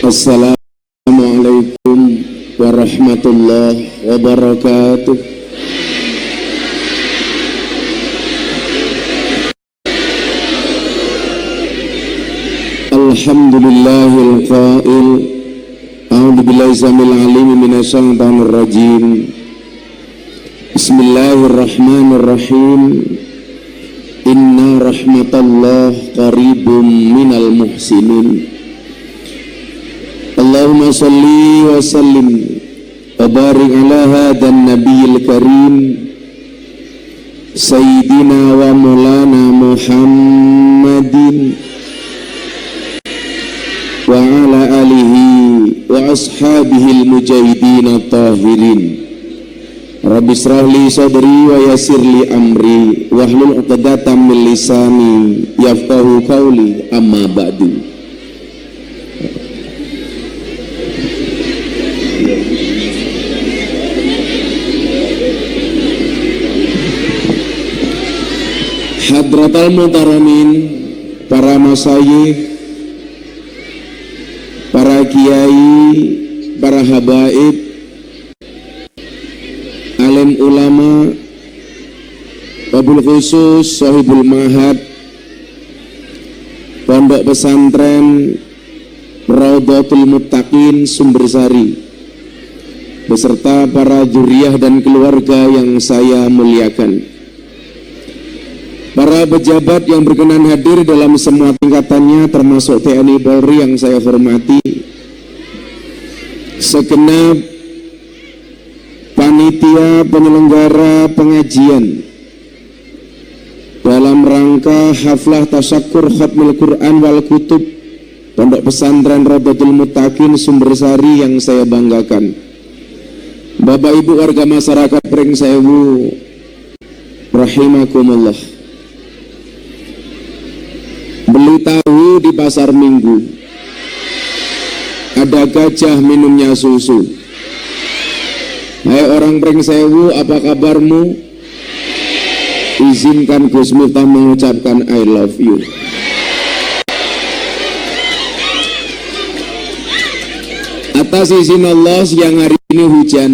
Assalamualaikum warahmatullahi wabarakatuh. Alhamdulillahil qail a'udzu billahi samil alim minasyaitonir rajim. Bismillahirrahmanirrahim. Inna rahmatallahi qaribum minal muhsinin. Allahumma salli wa sallim wa barik ala hadan nabiyil karim Sayyidina wa maulana Muhammadin wa ala alihi wa ashabihil mujahidin tahirin. Rabbi shrah li sadri wa yassir li amri wahlul 'uqdatam min lisani yafqahu qawli, amma ba'du. Hadratal muhtaramin, para masyayikh, para kiai, para habaib, alim ulama, wabil khusus sahibul mahad, pondok pesantren Raudhatul Muttaqin Sumbersari, beserta para dzurriyyah dan keluarga yang saya muliakan. Para pejabat yang berkenan hadir dalam semua tingkatannya, termasuk TNI Polri yang saya hormati, segenap panitia penyelenggara pengajian dalam rangka haflah tasyakur khatmil Quran wal kutub pondok pesantren Raudhatul Muttaqin Sumbersari yang saya banggakan. Bapak Ibu warga masyarakat Pringsewu rahimakumullah. Beli tahu di pasar Minggu, ada gajah minumnya susu. Hai orang Pringsewu, apa kabarmu? Izinkan Gus Miftah mengucapkan I love you. Atas izin Allah yang hari ini hujan,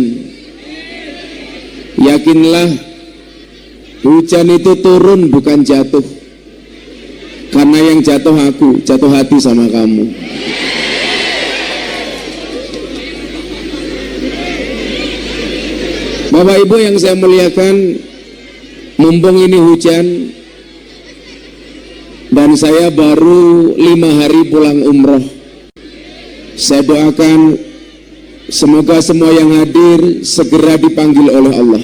yakinlah hujan itu turun bukan jatuh. Karena yang jatuh aku, jatuh hati sama kamu. Bapak Ibu yang saya muliakan, mumpung ini hujan dan saya baru 5 hari pulang umroh, saya doakan semoga semua yang hadir segera dipanggil oleh Allah.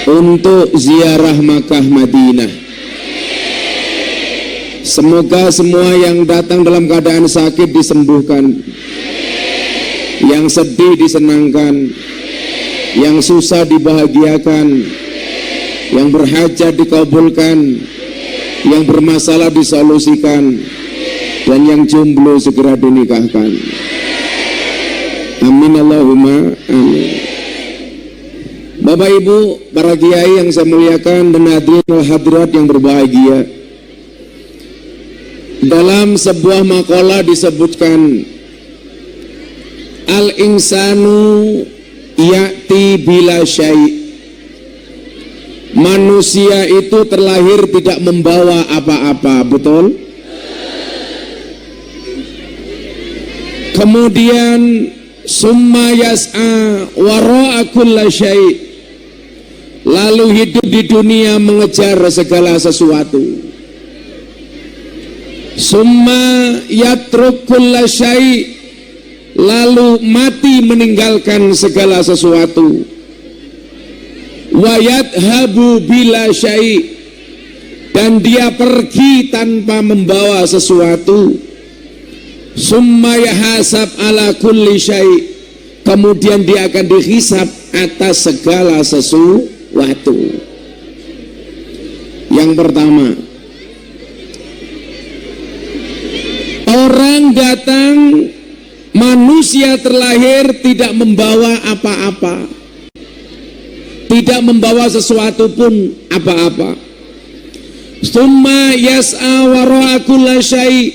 Untuk ziarah Makkah Madinah. Semoga semua yang datang dalam keadaan sakit disembuhkan, yang sedih disenangkan, yang susah dibahagiakan, yang berhajat dikabulkan, yang bermasalah disolusikan, dan yang jomblo segera dinikahkan. Amin Allahumma amin. Bapak Ibu, para kiai yang saya muliakan dan hadirin wal hadirat yang berbahagia, dalam sebuah makalah disebutkan al-insanu ya'ti bila syai'. Manusia itu terlahir tidak membawa apa-apa, betul? Kemudian summa yas'a wara'a kulla syai'. Lalu hidup di dunia mengejar segala sesuatu. Summa yatruk kulla syai'. Lalu mati meninggalkan segala sesuatu. Wa yadhabu bila syai'. Dan dia pergi tanpa membawa sesuatu. Summa yahasab ala kulli syai'. Kemudian dia akan dihisab atas segala sesuatu. Yang pertama, orang datang, manusia terlahir tidak membawa apa-apa, tidak membawa sesuatu pun apa-apa. Tsumma yas'a wara'a kulla syai',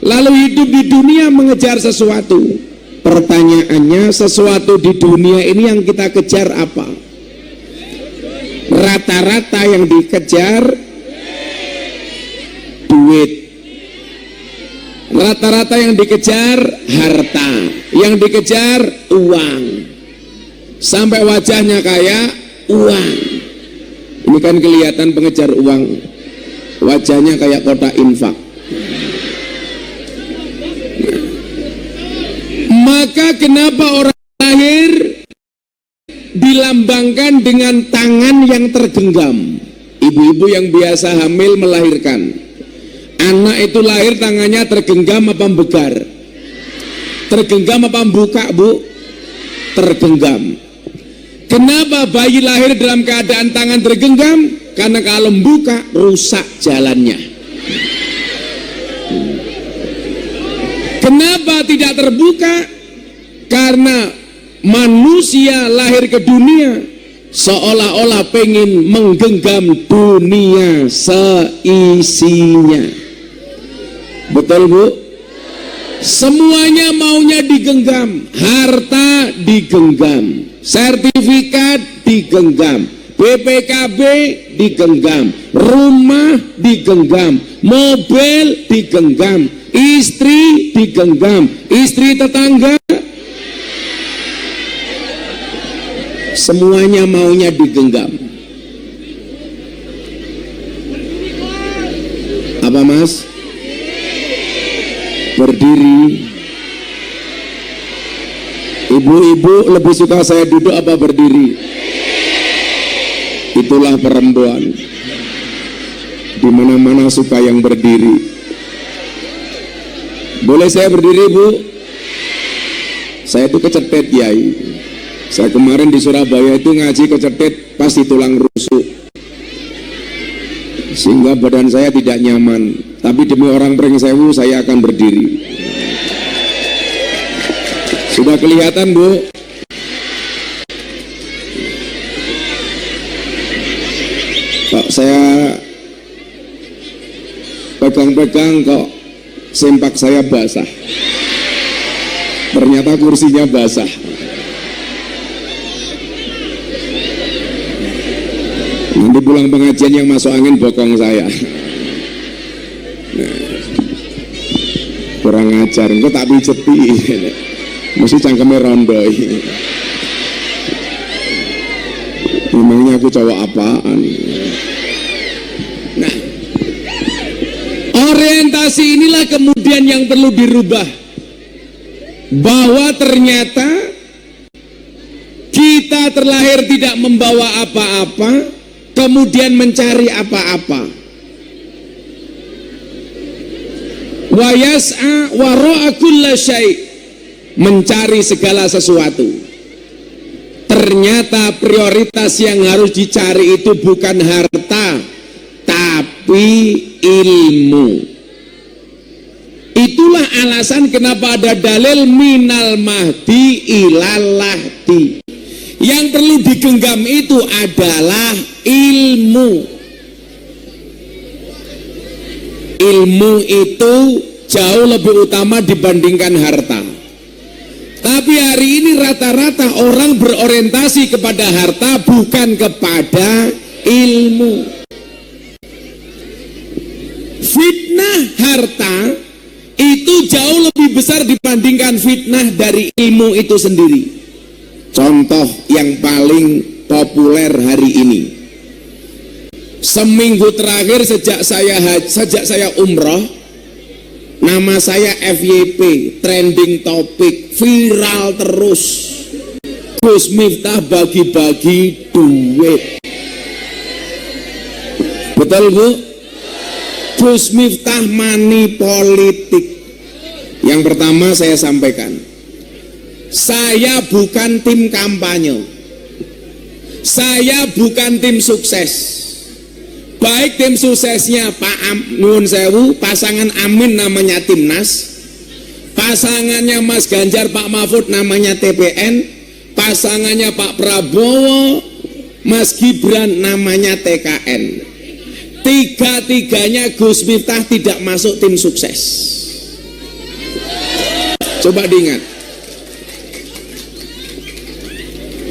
lalu hidup di dunia mengejar sesuatu. Pertanyaannya, sesuatu di dunia ini yang kita kejar apa? Rata-rata yang dikejar duit, rata-rata yang dikejar harta, yang dikejar uang, sampai wajahnya kayak uang. Ini kan kelihatan pengejar uang, wajahnya kayak kotak infak. Maka kenapa orang lahir dilambangkan dengan tangan yang tergenggam? Ibu-ibu yang biasa hamil melahirkan, anak itu lahir tangannya tergenggam apa membegar? Tergenggam apa membuka, Bu? Tergenggam. Kenapa bayi lahir dalam keadaan tangan tergenggam? Karena kalau membuka rusak jalannya. Kenapa tidak terbuka? Karena manusia lahir ke dunia seolah-olah pengen menggenggam dunia seisinya. Betul, Bu? Semuanya maunya digenggam, harta digenggam, sertifikat digenggam, BPKB digenggam, rumah digenggam, mobil digenggam, istri digenggam, istri tetangga, semuanya maunya digenggam. Apa, Mas? Berdiri. Ibu-ibu lebih suka saya duduk apa berdiri? Itulah perempuan, di mana-mana suka yang berdiri. Boleh saya berdiri, Bu? Saya itu kecetet, Yai. Saya kemarin di Surabaya itu ngaji kecetet pasti tulang rusuk, sehingga badan saya tidak nyaman. Tapi demi orang Pringsewu saya akan berdiri. Sudah kelihatan, Bu? Kok saya pegang-pegang kok sempak saya basah. Ternyata kursinya basah. Nanti pulang pengajian yang masuk angin bokong saya. Nah, kurang ajar, engko tak pijeti. Mesti cangkeme rondo. Memangnya aku cowok apaan? Nah, orientasi inilah kemudian yang perlu dirubah, bahwa ternyata kita terlahir tidak membawa apa-apa, kemudian mencari apa-apa. Wa yas'a wara'a kulla syai', mencari segala sesuatu. Ternyata prioritas yang harus dicari itu bukan harta, tapi ilmu. Itulah alasan kenapa ada dalil minal mahdi ilal lahdi. Yang perlu digenggam itu adalah ilmu. Ilmu itu jauh lebih utama dibandingkan harta. Tapi hari ini rata-rata orang berorientasi kepada harta, bukan kepada ilmu. Fitnah harta itu jauh lebih besar dibandingkan fitnah dari ilmu itu sendiri. Contoh yang paling populer hari ini, seminggu terakhir sejak saya umroh, nama saya FYP, trending topik, viral terus. Gus Miftah bagi-bagi duit. Betul, Bu? Gus Miftah money politik. Yang pertama saya sampaikan, saya bukan tim kampanye, saya bukan tim sukses. Baik tim suksesnya Pak Nuwun Sewu, pasangan Amin namanya Timnas, pasangannya Mas Ganjar Pak Mahfud namanya TPN, pasangannya Pak Prabowo Mas Gibran namanya TKN. tiga-tiganya Gus Miftah tidak masuk tim sukses. Coba diingat.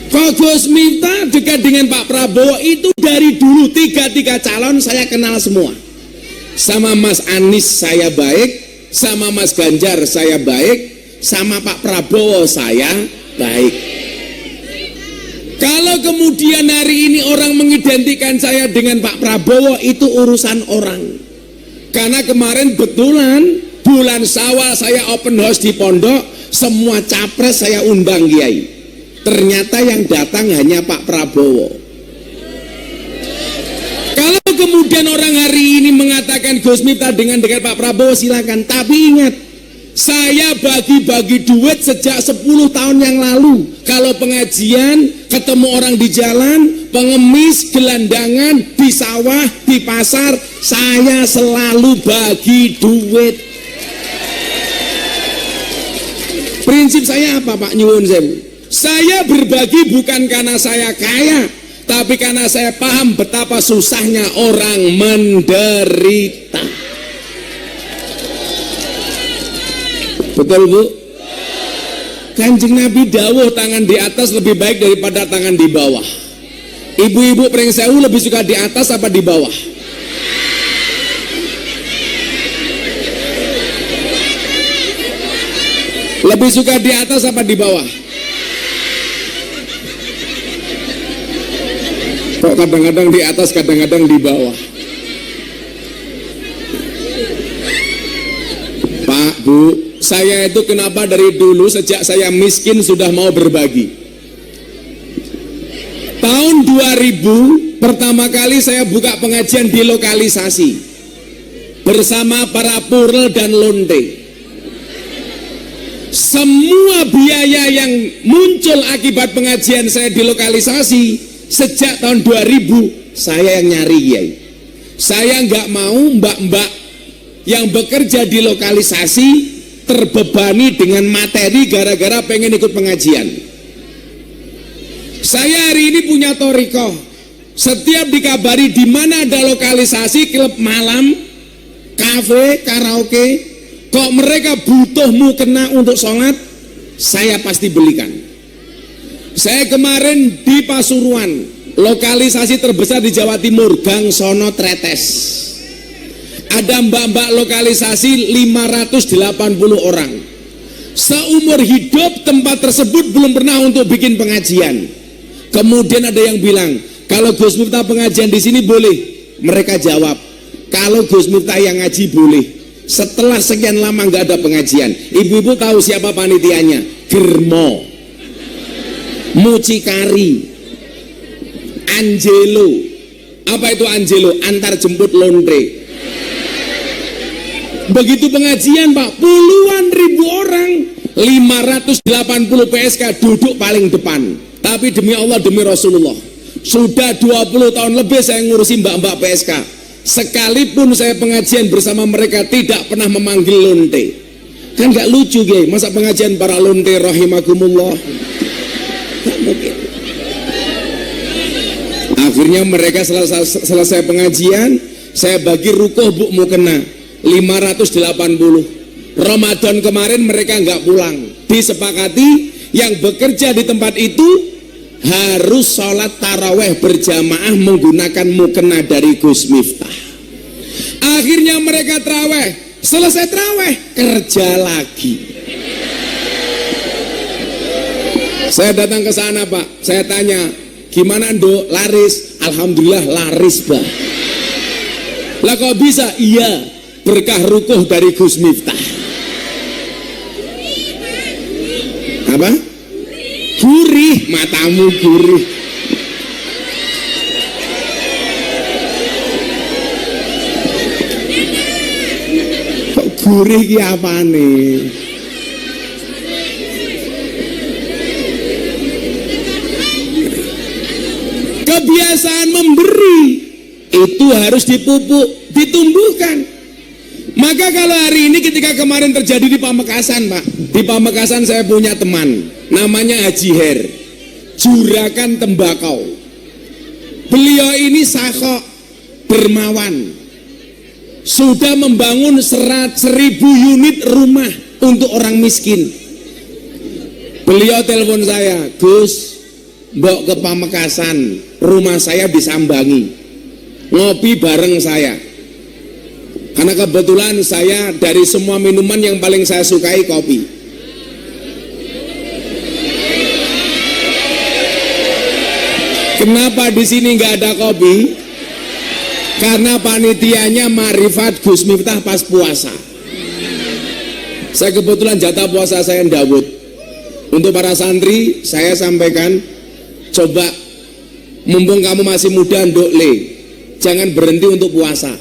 Kok Gus Miftah dekat dengan Pak Prabowo itu dari dulu, tiga-tiga calon saya kenal semua. Sama Mas Anies saya baik, sama Mas Ganjar saya baik, sama Pak Prabowo saya baik. Kalau kemudian hari ini orang mengidentikan saya dengan Pak Prabowo, itu urusan orang. Karena kemarin betulan bulan Syawal saya open house di pondok, semua capres saya undang Kiai. Ternyata yang datang hanya Pak Prabowo. Kalau kemudian orang hari ini mengatakan Gus Miftah dengan Pak Prabowo, silakan. Tapi ingat, saya bagi-bagi duit sejak 10 tahun yang lalu. Kalau pengajian, ketemu orang di jalan, pengemis, gelandangan, di sawah, di pasar, saya selalu bagi duit. Prinsip saya apa, Pak Nyuwun Sewu? Saya berbagi bukan karena saya kaya, tapi karena saya paham betapa susahnya orang menderita. Betul Bu? Kanjeng Nabi dawuh tangan di atas lebih baik daripada tangan di bawah. Ibu-ibu pring sewu lebih suka di atas apa di bawah? Lebih suka di atas apa di bawah? Kok kadang-kadang di atas, kadang-kadang di bawah? Pak, Bu, saya itu kenapa dari dulu sejak saya miskin sudah mau berbagi. Tahun 2000 pertama kali saya buka pengajian di lokalisasi bersama para purl dan lonte. Semua biaya yang muncul akibat pengajian saya di lokalisasi sejak tahun 2000 saya yang nyari Kiai. Saya nggak mau mbak-mbak yang bekerja di lokalisasi terbebani dengan materi gara-gara pengen ikut pengajian. Saya hari ini punya thoriqoh. Setiap dikabari di mana ada lokalisasi klub malam, kafe, karaoke, kok mereka butuh mukena untuk sholat, saya pasti belikan. Saya kemarin di Pasuruan, lokalisasi terbesar di Jawa Timur, Gang Sono Tretes. Ada mbak-mbak lokalisasi 580 orang. Seumur hidup tempat tersebut belum pernah untuk bikin pengajian. Kemudian ada yang bilang, kalau Gus Miftah pengajian di sini boleh. Mereka jawab, kalau Gus Miftah yang ngaji boleh. Setelah sekian lama nggak ada pengajian, ibu-ibu tahu siapa panitianya? Germo, Mucikari, Angelo. Apa itu Angelo? Antar jemput lonte. Begitu pengajian Pak, puluhan ribu orang, 580 PSK duduk paling depan. Tapi demi Allah, demi Rasulullah, sudah 20 tahun lebih saya ngurusin mbak-mbak PSK. Sekalipun saya pengajian bersama mereka tidak pernah memanggil lonte. Kan gak lucu Kiai, masa pengajian para lonte rahimakumullah? Gak mungkin. Akhirnya mereka selesai pengajian, saya bagi rukuh Bu mukena 580. Ramadan kemarin mereka nggak pulang. Disepakati yang bekerja di tempat itu harus sholat taraweh berjamaah menggunakan mukena dari Gus Miftah. Akhirnya mereka taraweh, selesai taraweh kerja lagi. Saya datang ke sana Pak, saya tanya, gimana Ndo, laris? Alhamdulillah laris Pak. Lah kok bisa? Iya, berkah rukuh dari Gus Miftah. Apa? Gurih, matamu gurih. Kok gurih ki apane? Kebiasaan memberi itu harus dipupuk, ditumbuhkan. Maka kalau hari ini ketika kemarin terjadi di Pamekasan Pak, di Pamekasan saya punya teman namanya Haji Her, juragan tembakau. Beliau ini sakok, dermawan, sudah membangun 1.000 unit rumah untuk orang miskin. Beliau telepon saya, Gus, mbok ke Pamekasan, rumah saya disambangi, ngopi bareng saya. Karena kebetulan saya dari semua minuman yang paling saya sukai kopi. Kenapa di sini nggak ada kopi? Karena panitianya Marifat Gus Miftah pas puasa. Saya kebetulan jatah puasa saya Dawud. Untuk para santri saya sampaikan, coba mumpung kamu masih muda ndokle, jangan berhenti untuk puasa.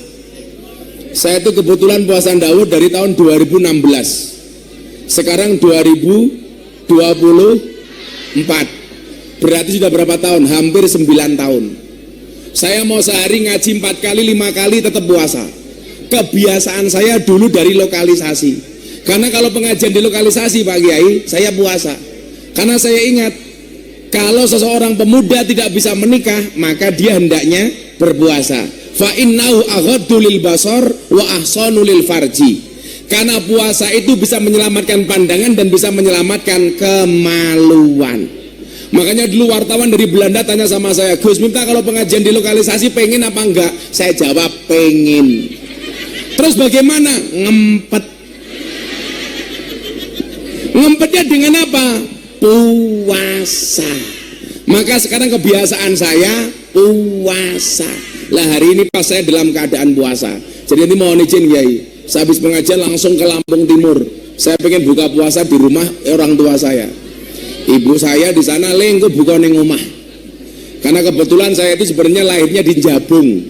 Saya itu kebetulan puasa Dawud dari tahun 2016. Sekarang 2024. Berarti sudah berapa tahun? Hampir 9 tahun. Saya mau sehari ngaji 4 kali, 5 kali tetap puasa. Kebiasaan saya dulu dari lokalisasi. Karena kalau pengajian di lokalisasi Pak Kiai, saya puasa. Karena saya ingat, kalau seseorang pemuda tidak bisa menikah, maka dia hendaknya berpuasa. Fa innahu aghaddu lil basar wa ahsanu lil farji. Karena puasa itu bisa menyelamatkan pandangan dan bisa menyelamatkan kemaluan. Makanya dulu wartawan dari Belanda tanya sama saya, Gus Miftah kalau pengajian di lokalisasi pengen apa enggak? Saya jawab pengen. Terus bagaimana? Ngempet. Ngempetnya dengan apa? Puasa. Maka sekarang kebiasaan saya puasa. Lah hari ini pas saya dalam keadaan puasa. Jadi nanti mohon izin Kiai, saya habis pengajian langsung ke Lampung Timur. Saya pengen buka puasa di rumah orang tua saya. Ibu saya di sana lengko buka neng rumah. Karena kebetulan saya itu sebenarnya lahirnya di Jabung.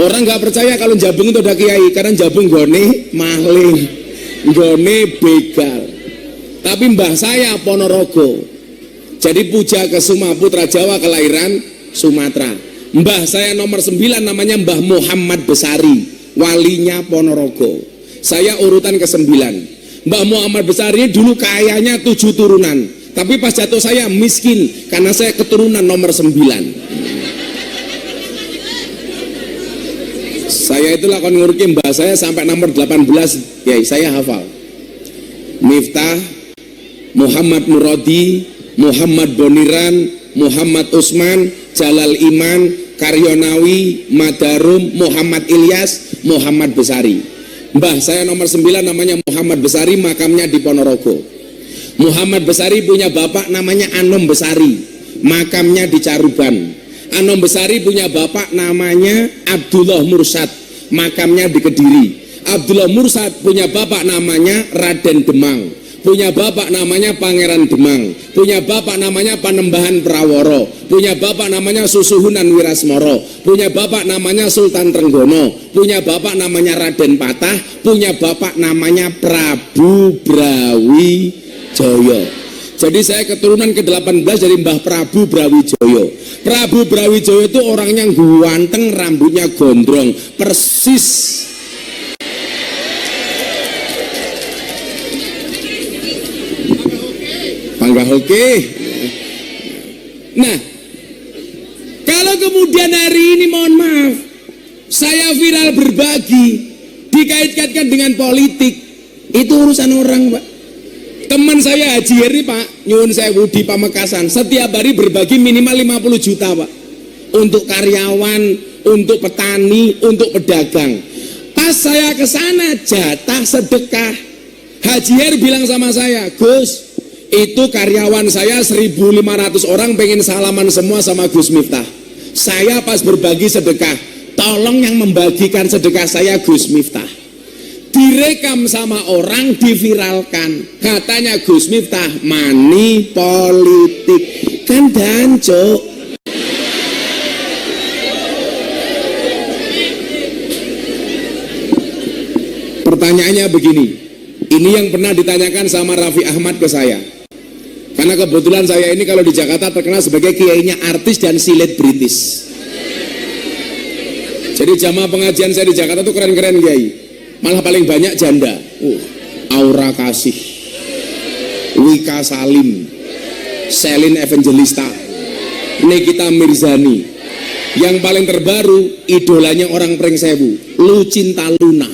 Orang nggak percaya kalau Jabung itu ada kiai, karena Jabung gone maling, gone begal. Tapi mbah saya Ponorogo. Jadi Puja Kesuma Putra Jawa kelahiran Sumatera. Mbah saya nomor 9 namanya Mbah Muhammad Besari, walinya Ponorogo. Saya urutan ke-9. Mbah Muhammad Besari dulu kayanya 7 turunan, tapi pas jatuh saya miskin karena saya keturunan nomor 9. Saya itulah kon ngurki mbah saya sampai nomor 18, ya saya hafal. Miftah, Muhammad Muradi, Muhammad Boniran, Muhammad Usman, Jalal Iman, Karyonawi, Madarum, Muhammad Ilyas, Muhammad Besari. Mbah saya nomor 9 namanya Muhammad Besari, makamnya di Ponorogo. Muhammad Besari punya bapak namanya Anom Besari, makamnya di Caruban. Anom Besari punya bapak namanya Abdullah Mursad, makamnya di Kediri. Abdullah Mursad punya bapak namanya Raden Demang, punya bapak namanya Pangeran Demang, punya bapak namanya Panembahan Praworo, punya bapak namanya Susuhunan Wirasmoro, punya bapak namanya Sultan Trenggono, punya bapak namanya Raden Patah, punya bapak namanya Prabu Brawijaya. Jadi saya keturunan ke-18 dari Mbah Prabu Brawijaya. Prabu Brawijaya itu orangnya ganteng, rambutnya gondrong, persis oke. Nah, kalau kemudian hari ini mohon maaf, saya viral berbagi, dikait-kaitkan dengan politik, itu urusan orang Pak. Teman saya Haji Heri Pak, nyuwun sewu di Pamekasan, setiap hari berbagi minimal 50 juta Pak, untuk karyawan, untuk petani, untuk pedagang. Pas saya ke sana jatah sedekah, Haji Heri bilang sama saya, Gus, itu karyawan saya 1.500 orang pengen salaman semua sama Gus Miftah. Saya pas berbagi sedekah, tolong yang membagikan sedekah saya Gus Miftah. Direkam sama orang, diviralkan. Katanya Gus Miftah money politik. Kan dancuk. Pertanyaannya begini, ini yang pernah ditanyakan sama Raffi Ahmad ke saya. Karena kebetulan saya ini kalau di Jakarta terkenal sebagai kiainya artis dan selebritis. Jadi jamaah pengajian saya di Jakarta tuh keren-keren kiai. Malah paling banyak janda. Aura Kasih, Wika Salim, Selin Evangelista, Nikita Mirzani, Yang paling terbaru idolanya orang Pringsewu, Lucinta Luna.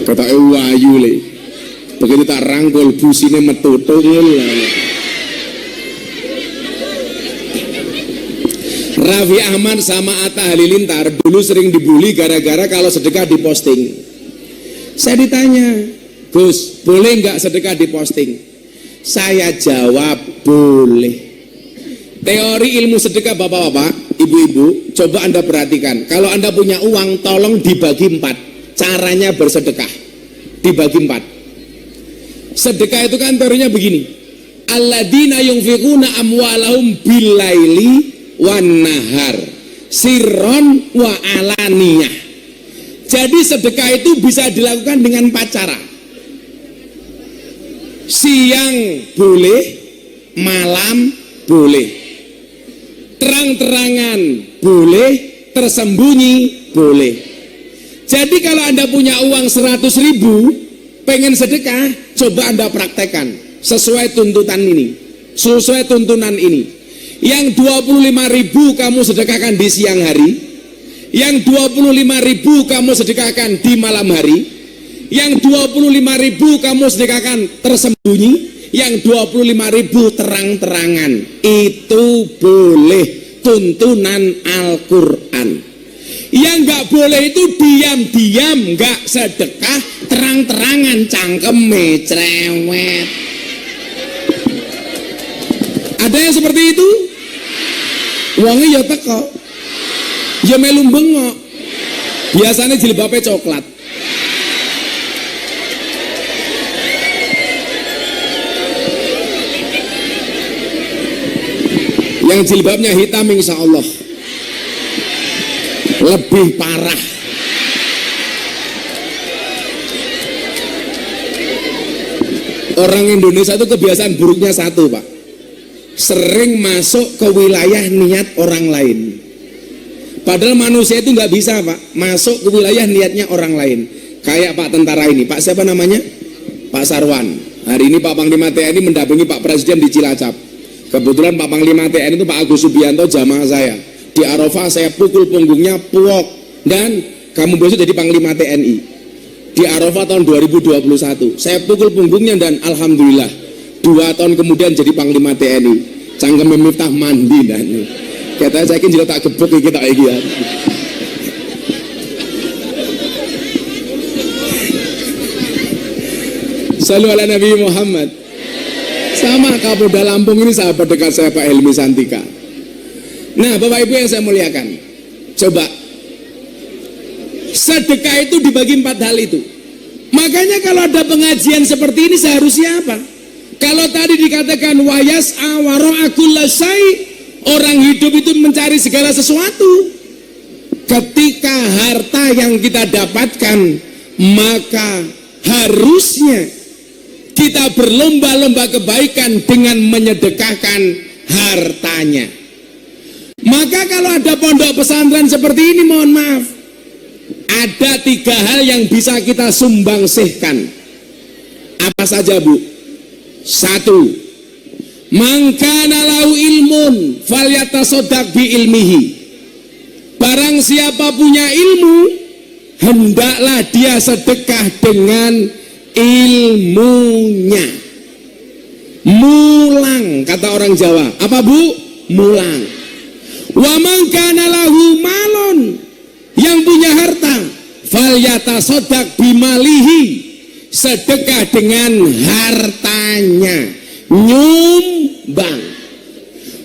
Kata wayu le, begitu tak rangkul busine metu tungul. Raffi Ahmad sama Atta Halilintar dulu sering dibully gara-gara kalau sedekah diposting. Saya ditanya, Gus, boleh nggak sedekah diposting? Saya jawab, boleh. Teori ilmu sedekah bapak-bapak, ibu-ibu, coba Anda perhatikan. Kalau Anda punya uang, tolong dibagi 4. Caranya bersedekah dibagi 4. Sedekah itu kan teorinya begini. Alladzina yunfiquna amwalahum billaili wan nahar sirron wa alaniyah. Jadi sedekah itu bisa dilakukan dengan 4 cara. Siang boleh, malam boleh, terang-terangan boleh, tersembunyi boleh. Jadi kalau Anda punya uang 100.000, pengen sedekah, coba Anda praktekkan sesuai tuntutan ini, sesuai tuntunan ini. Yang 25.000 kamu sedekahkan di siang hari, yang 25.000 kamu sedekahkan di malam hari, yang 25.000 kamu sedekahkan tersembunyi, yang 25.000 terang-terangan. Itu boleh tuntunan Al-Quran. Yang nggak boleh itu diam-diam nggak sedekah, terang-terangan cangkeme cerewet. Ada yang seperti itu? Uangnya ya teko, ya melu bengok. Biasanya jilbabnya coklat. Yang jilbabnya hitam insya Allah lebih parah. Orang Indonesia itu kebiasaan buruknya satu, Pak. Sering masuk ke wilayah niat orang lain. Padahal manusia itu nggak bisa, Pak, masuk ke wilayah niatnya orang lain. Kayak Pak tentara ini, Pak siapa namanya? Pak Sarwan. Hari ini Pak Panglima TNI mendampingi Pak Presiden di Cilacap. Kebetulan Pak Panglima TNI itu Pak Agus Subianto jamaah saya. Di Arafah saya pukul punggungnya puok, dan kamu besok jadi Panglima TNI. Di Arafah tahun 2021 saya pukul punggungnya, dan alhamdulillah 2 tahun kemudian jadi Panglima TNI. Cangkem Miftah mandi dan katanya saya kira tak gebuk kita iki ya. Sallu ala Nabi Muhammad. Sama Kapolda Lampung ini sahabat dekat saya Pak Helmi Santika. Nah, Bapak Ibu yang saya muliakan, coba sedekah itu dibagi 4 hal itu. Makanya kalau ada pengajian seperti ini seharusnya apa? Kalau tadi dikatakan wayas'a wara'a kulla syai', orang hidup itu mencari segala sesuatu. Ketika harta yang kita dapatkan, maka harusnya kita berlomba-lomba kebaikan dengan menyedekahkan hartanya. Maka kalau ada pondok pesantren seperti ini, mohon maaf, ada 3 hal yang bisa kita sumbangsihkan. Apa saja, Bu? 1, mangkana lahu ilmun falyatasaddaq bi ilmihi. Barang siapa punya ilmu, hendaklah dia sedekah dengan ilmunya. Mulang, kata orang Jawa. Apa, Bu? Mulang. Wa man kana lahu malun, yang punya harta, falyatasaddaq bimalihi, sedekah dengan hartanya, nyumbang.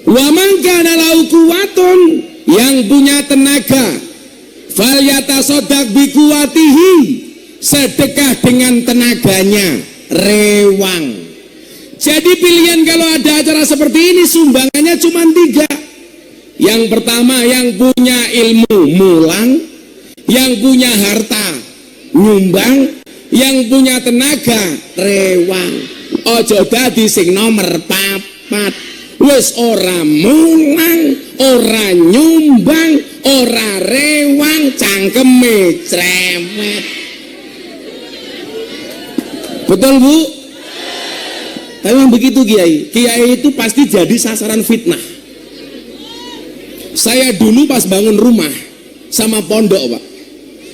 Wa man kana lahu quwwatun, yang punya tenaga, falyatasaddaq biquwatihi, sedekah dengan tenaganya, rewang. Jadi pilihan kalau ada acara seperti ini, sumbangannya cuma 3. Yang pertama, yang punya ilmu mulang, yang punya harta nyumbang, yang punya tenaga rewang. Ojo dadi sing nomor 4. Wis ora mulang, ora nyumbang, ora rewang, cangkeme cerewet. Betul, Bu? Tapi memang begitu Kiai. Kiai itu pasti jadi sasaran fitnah. Saya dulu pas bangun rumah sama pondok Pak,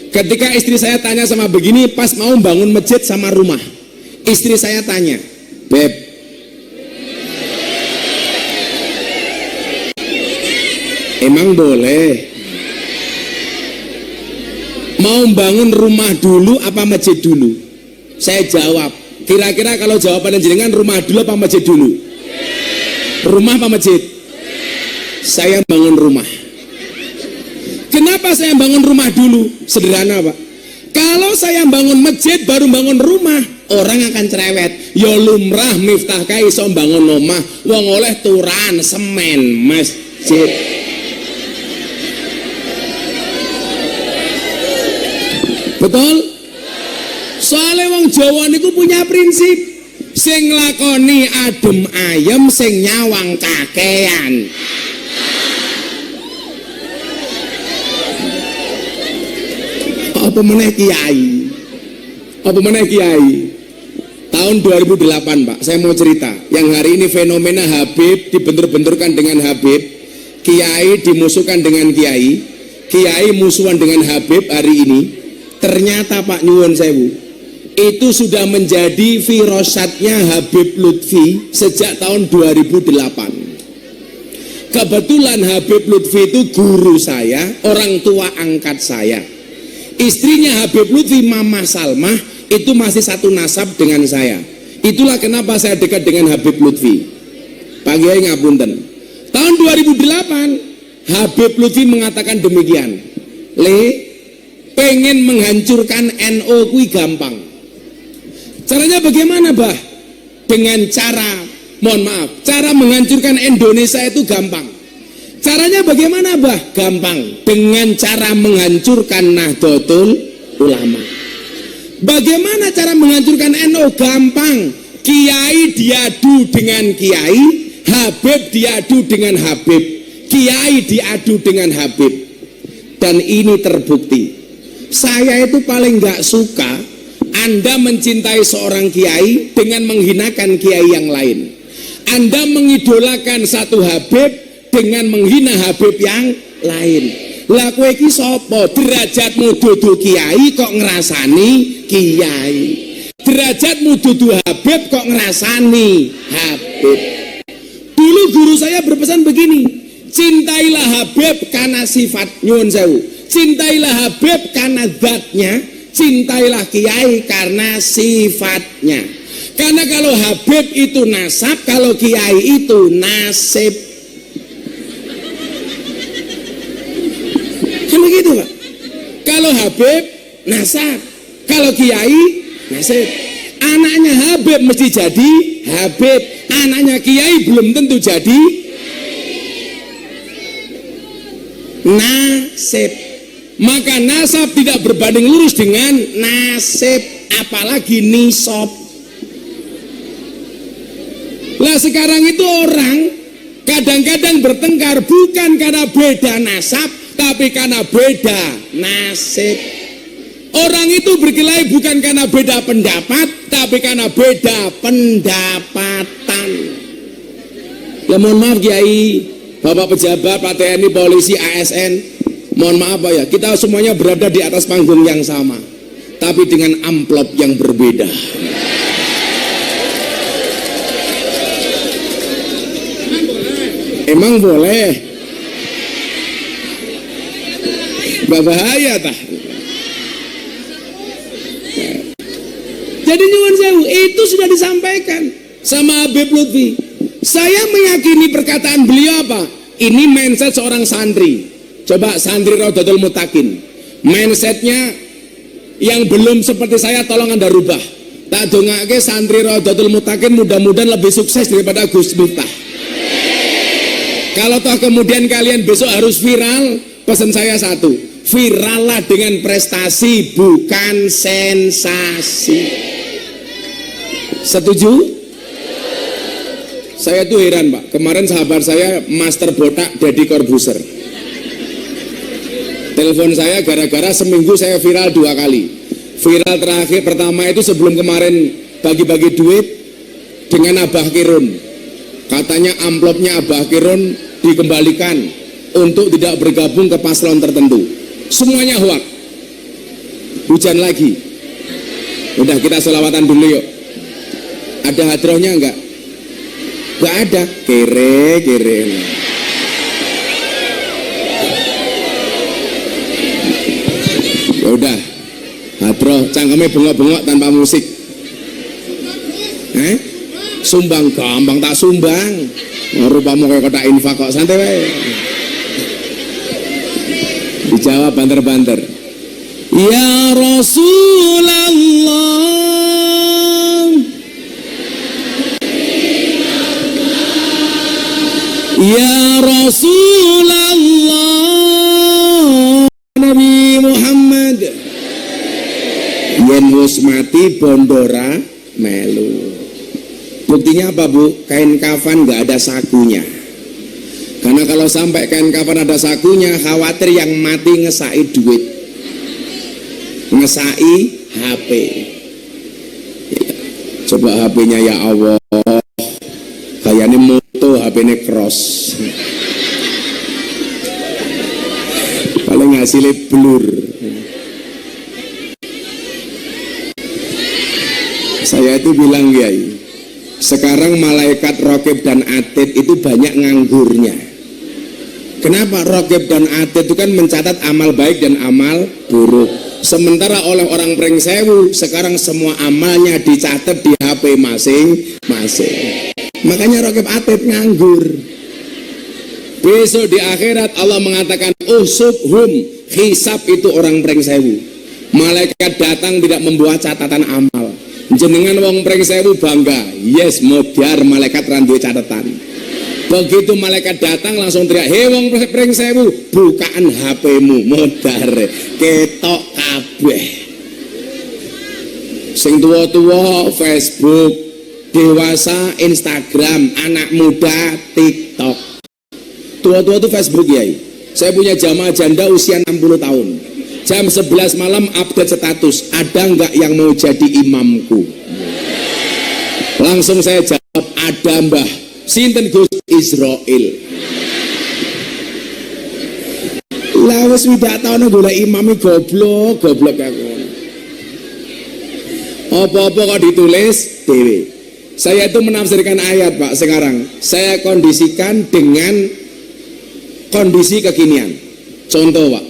ketika istri saya tanya sama begini, pas mau bangun masjid sama rumah, istri saya tanya, Beb, emang boleh mau bangun rumah dulu apa masjid dulu? Saya jawab, kira-kira kalau jawaban jenengan rumah dulu apa masjid dulu? Rumah apa masjid? Saya bangun rumah. Kenapa saya bangun rumah dulu? Sederhana Pak, kalau saya bangun masjid baru bangun rumah, orang akan cerewet. Ya lumrah Miftah kai iso bangun omah, wong oleh turan semen masjid. Betul? Soalnya wong Jawa niku punya prinsip, sing lakoni adem ayem, sing nyawang kakean. Apa meneh Kiai? Apa meneh Kiai? Tahun 2008 Pak, saya mau cerita. Yang hari ini fenomena Habib dibentur-benturkan dengan Habib, Kiai dimusuhkan dengan Kiai, Kiai musuhan dengan Habib hari ini. Ternyata Pak nyuwun sewu, itu sudah menjadi firasatnya Habib Lutfi sejak tahun 2008. Kebetulan Habib Lutfi itu guru saya, orang tua angkat saya. Istrinya Habib Lutfi, Mama Salmah, itu masih satu nasab dengan saya. Itulah kenapa saya dekat dengan Habib Lutfi. Pak Kiai ngapunten. Tahun 2008 Habib Lutfi mengatakan demikian, Le, pengen menghancurkan NU kui gampang. Caranya bagaimana Bah? Dengan cara, mohon maaf, cara menghancurkan Indonesia itu gampang. Caranya bagaimana Bah? Gampang, dengan cara menghancurkan Nahdlatul Ulama. Bagaimana cara menghancurkan NU? Gampang, Kiai diadu dengan Kiai, Habib diadu dengan Habib, Kiai diadu dengan Habib. Dan ini terbukti. Saya itu paling gak suka Anda mencintai seorang Kiai dengan menghinakan Kiai yang lain. Anda mengidolakan satu Habib dengan menghina Habib yang lain. Lah kowe iki sapa? Derajatmu dudu Kiai kok ngrasani Kiai. Derajatmu dudu Habib kok ngrasani Habib. Dulu guru saya berpesan begini, cintailah Habib karena sifat, nyuwun sewu, cintailah Habib karena zatnya, cintailah Kiai karena sifatnya. Karena kalau Habib itu nasab, kalau Kiai itu nasib. Begitu Pak. Kalau Habib nasab, kalau Kiai nasib. Anaknya Habib mesti jadi Habib, anaknya Kiai belum tentu jadi nasib. Maka nasab tidak berbanding lurus dengan nasib, apalagi nisab. Lah sekarang itu orang kadang-kadang bertengkar bukan karena beda nasab, tapi karena beda nasib. Orang itu berkelahi bukan karena beda pendapat, tapi karena beda pendapatan. Ya mohon maaf Kiai, Bapak pejabat, Pak TNI, polisi, ASN, mohon maaf Pak ya, kita semuanya berada di atas panggung yang sama, tapi dengan amplop yang berbeda. Emang boleh? Bahaya tah. Jadi nyuwun sewu, itu sudah disampaikan sama Habib Lutfi. Saya meyakini perkataan beliau apa? Ini mindset seorang santri. Coba santri Raudhatul Muttaqin, mindsetnya yang belum seperti saya tolong Anda rubah. Tak dongake santri Raudhatul Muttaqin mudah-mudahan lebih sukses daripada Gus Miftah. Kalau toh kemudian kalian besok harus viral, pesan saya satu, virallah dengan prestasi bukan sensasi. Setuju? Saya tuh heran Pak, kemarin sahabat saya Master Botak Deddy Corbuzier telepon saya gara-gara seminggu saya viral 2 kali. Viral terakhir pertama itu sebelum kemarin bagi-bagi duit, dengan Abah Kirun. Katanya amplopnya Abah Kirun dikembalikan untuk tidak bergabung ke paslon tertentu. Semuanya hoak. Hujan lagi. Udah, kita sholawatan dulu yuk. Ada hadrohnya enggak? Enggak ada. Kere. Ya udah, hadroh cangkeme bengok-bengok tanpa musik. Sumbang gampang tak sumbang. Rupamu kayak kotak infak kok, santai wae. Dijawab banter-banter. Ya Rasulullah, ya Rasulullah, Nabi Muhammad. Yen wis mati bondora melu. Buktinya apa, Bu? Kain kafan nggak ada sakunya. Karena kalau sampai kain kafan ada sakunya, khawatir yang mati ngesai duit, ngesai HP. Coba HP-nya ya Allah, kayaknya moto HP-nya cross. Paling hasilnya blur. Saya itu bilang, Kiai, sekarang malaikat Raqib dan Atid itu banyak nganggurnya. Kenapa? Raqib dan Atid itu kan mencatat amal baik dan amal buruk. Sementara oleh orang Pringsewu sekarang semua amalnya dicatat di HP masing-masing. Makanya Raqib Atid nganggur. Besok di akhirat Allah mengatakan usubhum, hisab itu orang Pringsewu. Malaikat datang tidak membuat catatan amal. Jenengan wong Pringsewu bangga, yes, modar malaikat randuwe catatan. Begitu malaikat datang langsung teriak, hei wong Pringsewu, bukaan HP-mu, modar ketok kabeh. Sing tua-tua Facebook, dewasa Instagram, anak muda TikTok. Tua-tua itu Facebook, ya. Saya punya jamaah janda usia 60 tahun. Jam 11 malam update status, ada nggak yang mau jadi imamku? Langsung saya jawab, ada mbah. Sinten Gus? Israel. Lawas widak tau golek imami goblok aku. Apa-apa kok ditulis dewe. Saya itu menafsirkan ayat, Pak, sekarang. Saya kondisikan dengan kondisi kekinian. Contoh, Pak.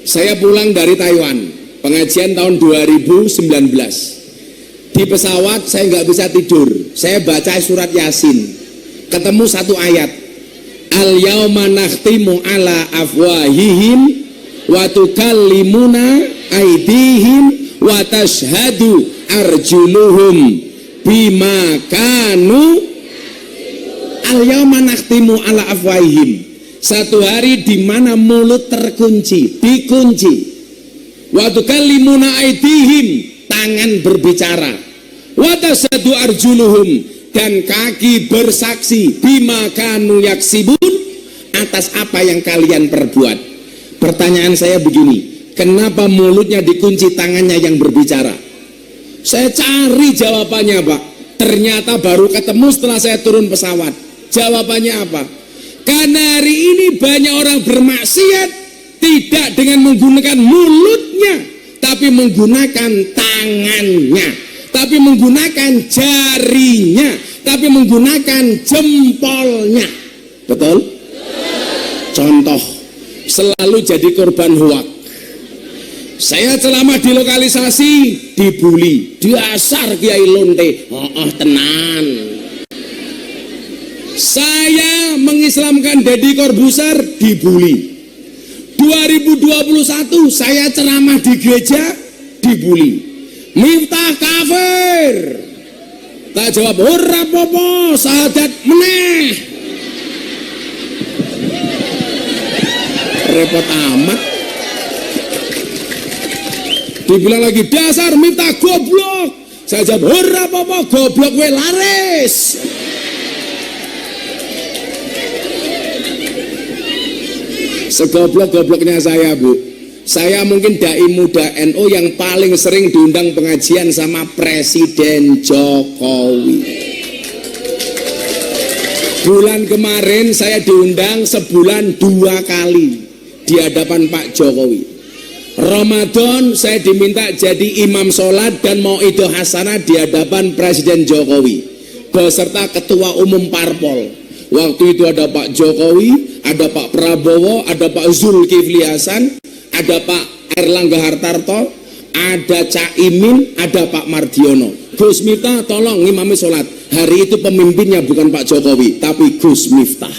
Saya pulang dari Taiwan, pengajian tahun 2019. Di pesawat saya nggak bisa tidur, saya baca surat Yasin, ketemu satu ayat, al yauma nakhtimu ala afwahihim wa tukallimuna aydihim wa tashhadu arjuluhum bima kanu. Al yauma nakhtimu ala afwahihim, satu hari di mana mulut terkunci, dikunci. Wa tukallimuna aydihim, tangan berbicara. Wa tasadu arjuluhum, dan kaki bersaksi, bima kanu yaksibun, atas apa yang kalian perbuat. Pertanyaan saya begini, kenapa mulutnya dikunci, tangannya yang berbicara? Saya cari jawabannya, Pak. Ternyata baru ketemu setelah saya turun pesawat. Jawabannya apa? Karena hari ini banyak orang bermaksiat tidak dengan menggunakan mulutnya, tapi menggunakan tangannya, tapi menggunakan jarinya, tapi menggunakan jempolnya. Betul? Contoh, selalu jadi korban hoak. Saya selama di lokalisasi dibully, dasar Kiai Lonte. Tenan. Saya mengislamkan Deddy Corbuzier, dibully. 2021 saya ceramah di gereja, dibully. Miftah kafir. Tak jawab, ora popo, sahadat meneh. Repot amat. Dibilang lagi, dasar Miftah goblok. Saya jawab, ora popo, goblok we laris. Segoblok-gobloknya saya, Bu, saya mungkin dai muda NU yang paling sering diundang pengajian sama Presiden Jokowi. Bulan kemarin saya diundang sebulan 2 kali di hadapan Pak Jokowi. Ramadan saya diminta jadi imam sholat dan mauidul hasanah di hadapan Presiden Jokowi beserta Ketua Umum Parpol. Waktu itu ada Pak Jokowi, ada Pak Prabowo, ada Pak Zulkifli Hasan, ada Pak Erlangga Hartarto, ada Cak Imin, ada Pak Mardiono. Gus Miftah tolong ngimami sholat. Hari itu pemimpinnya bukan Pak Jokowi, tapi Gus Miftah.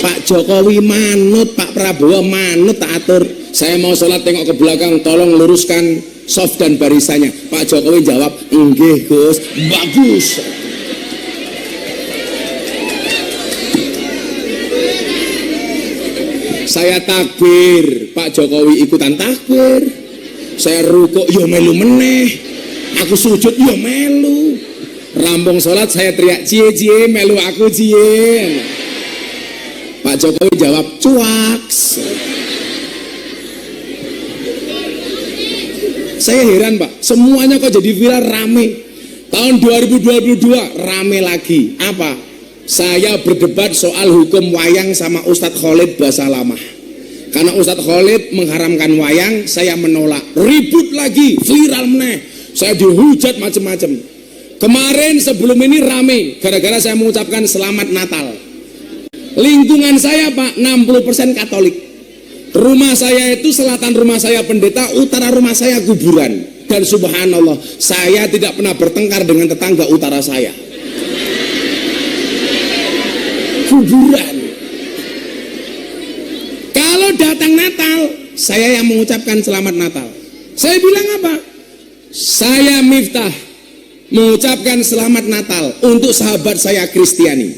Pak Jokowi manut, Pak Prabowo manut, tak atur. Saya mau sholat tengok ke belakang, tolong luruskan soft dan barisannya. Pak Jokowi jawab, nggih Gus, bagus. Saya takbir, Pak Jokowi ikutan takbir. Saya rukuk, yo melu meneh. Aku sujud, yo melu. Rampung sholat saya teriak, cie melu aku cie. Pak Jokowi jawab, cuaks. Saya heran Pak, semuanya kok jadi viral rame. Tahun 2022 rame lagi. Apa? Saya berdebat soal hukum wayang sama Ustadz Khalid Basalamah. Karena Ustadz Khalid mengharamkan wayang, saya menolak. Ribut lagi, viral meneh. Saya dihujat macam-macam. Kemarin sebelum ini rame, gara-gara saya mengucapkan selamat Natal. Lingkungan saya Pak, 60% Katolik. Rumah saya itu selatan rumah saya pendeta, utara rumah saya kuburan. Dan subhanallah, saya tidak pernah bertengkar dengan tetangga utara saya. Kuburan. Kalau datang Natal, saya yang mengucapkan selamat Natal. Saya bilang apa? Saya Miftah mengucapkan selamat Natal untuk sahabat saya Kristiani.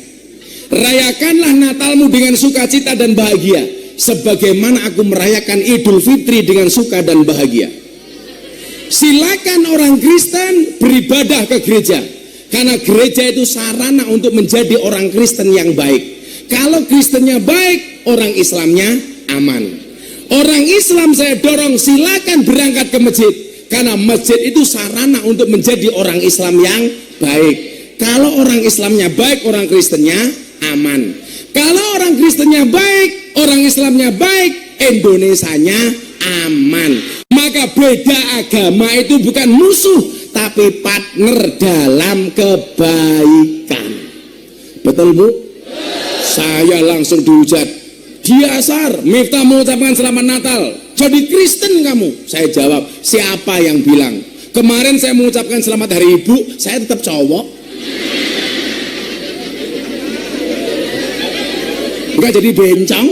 Rayakanlah Natalmu dengan sukacita dan bahagia, sebagaimana aku merayakan Idul Fitri dengan suka dan bahagia. Silakan orang Kristen beribadah ke gereja, karena gereja itu sarana untuk menjadi orang Kristen yang baik. Kalau Kristennya baik, orang Islamnya aman. Orang Islam saya dorong silakan berangkat ke masjid, karena masjid itu sarana untuk menjadi orang Islam yang baik. Kalau orang Islamnya baik, orang Kristennya aman. Kalau orang Kristennya baik, orang Islamnya baik, Indonesianya aman. Maka beda agama itu bukan musuh, tapi partner dalam kebaikan. Betul Bu? Saya langsung dihujat. Diasar, Miftah mengucapkan selamat Natal, jadi Kristen kamu. Saya jawab, siapa yang bilang? Kemarin saya mengucapkan selamat Hari Ibu, saya tetap cowok. Enggak jadi bencong.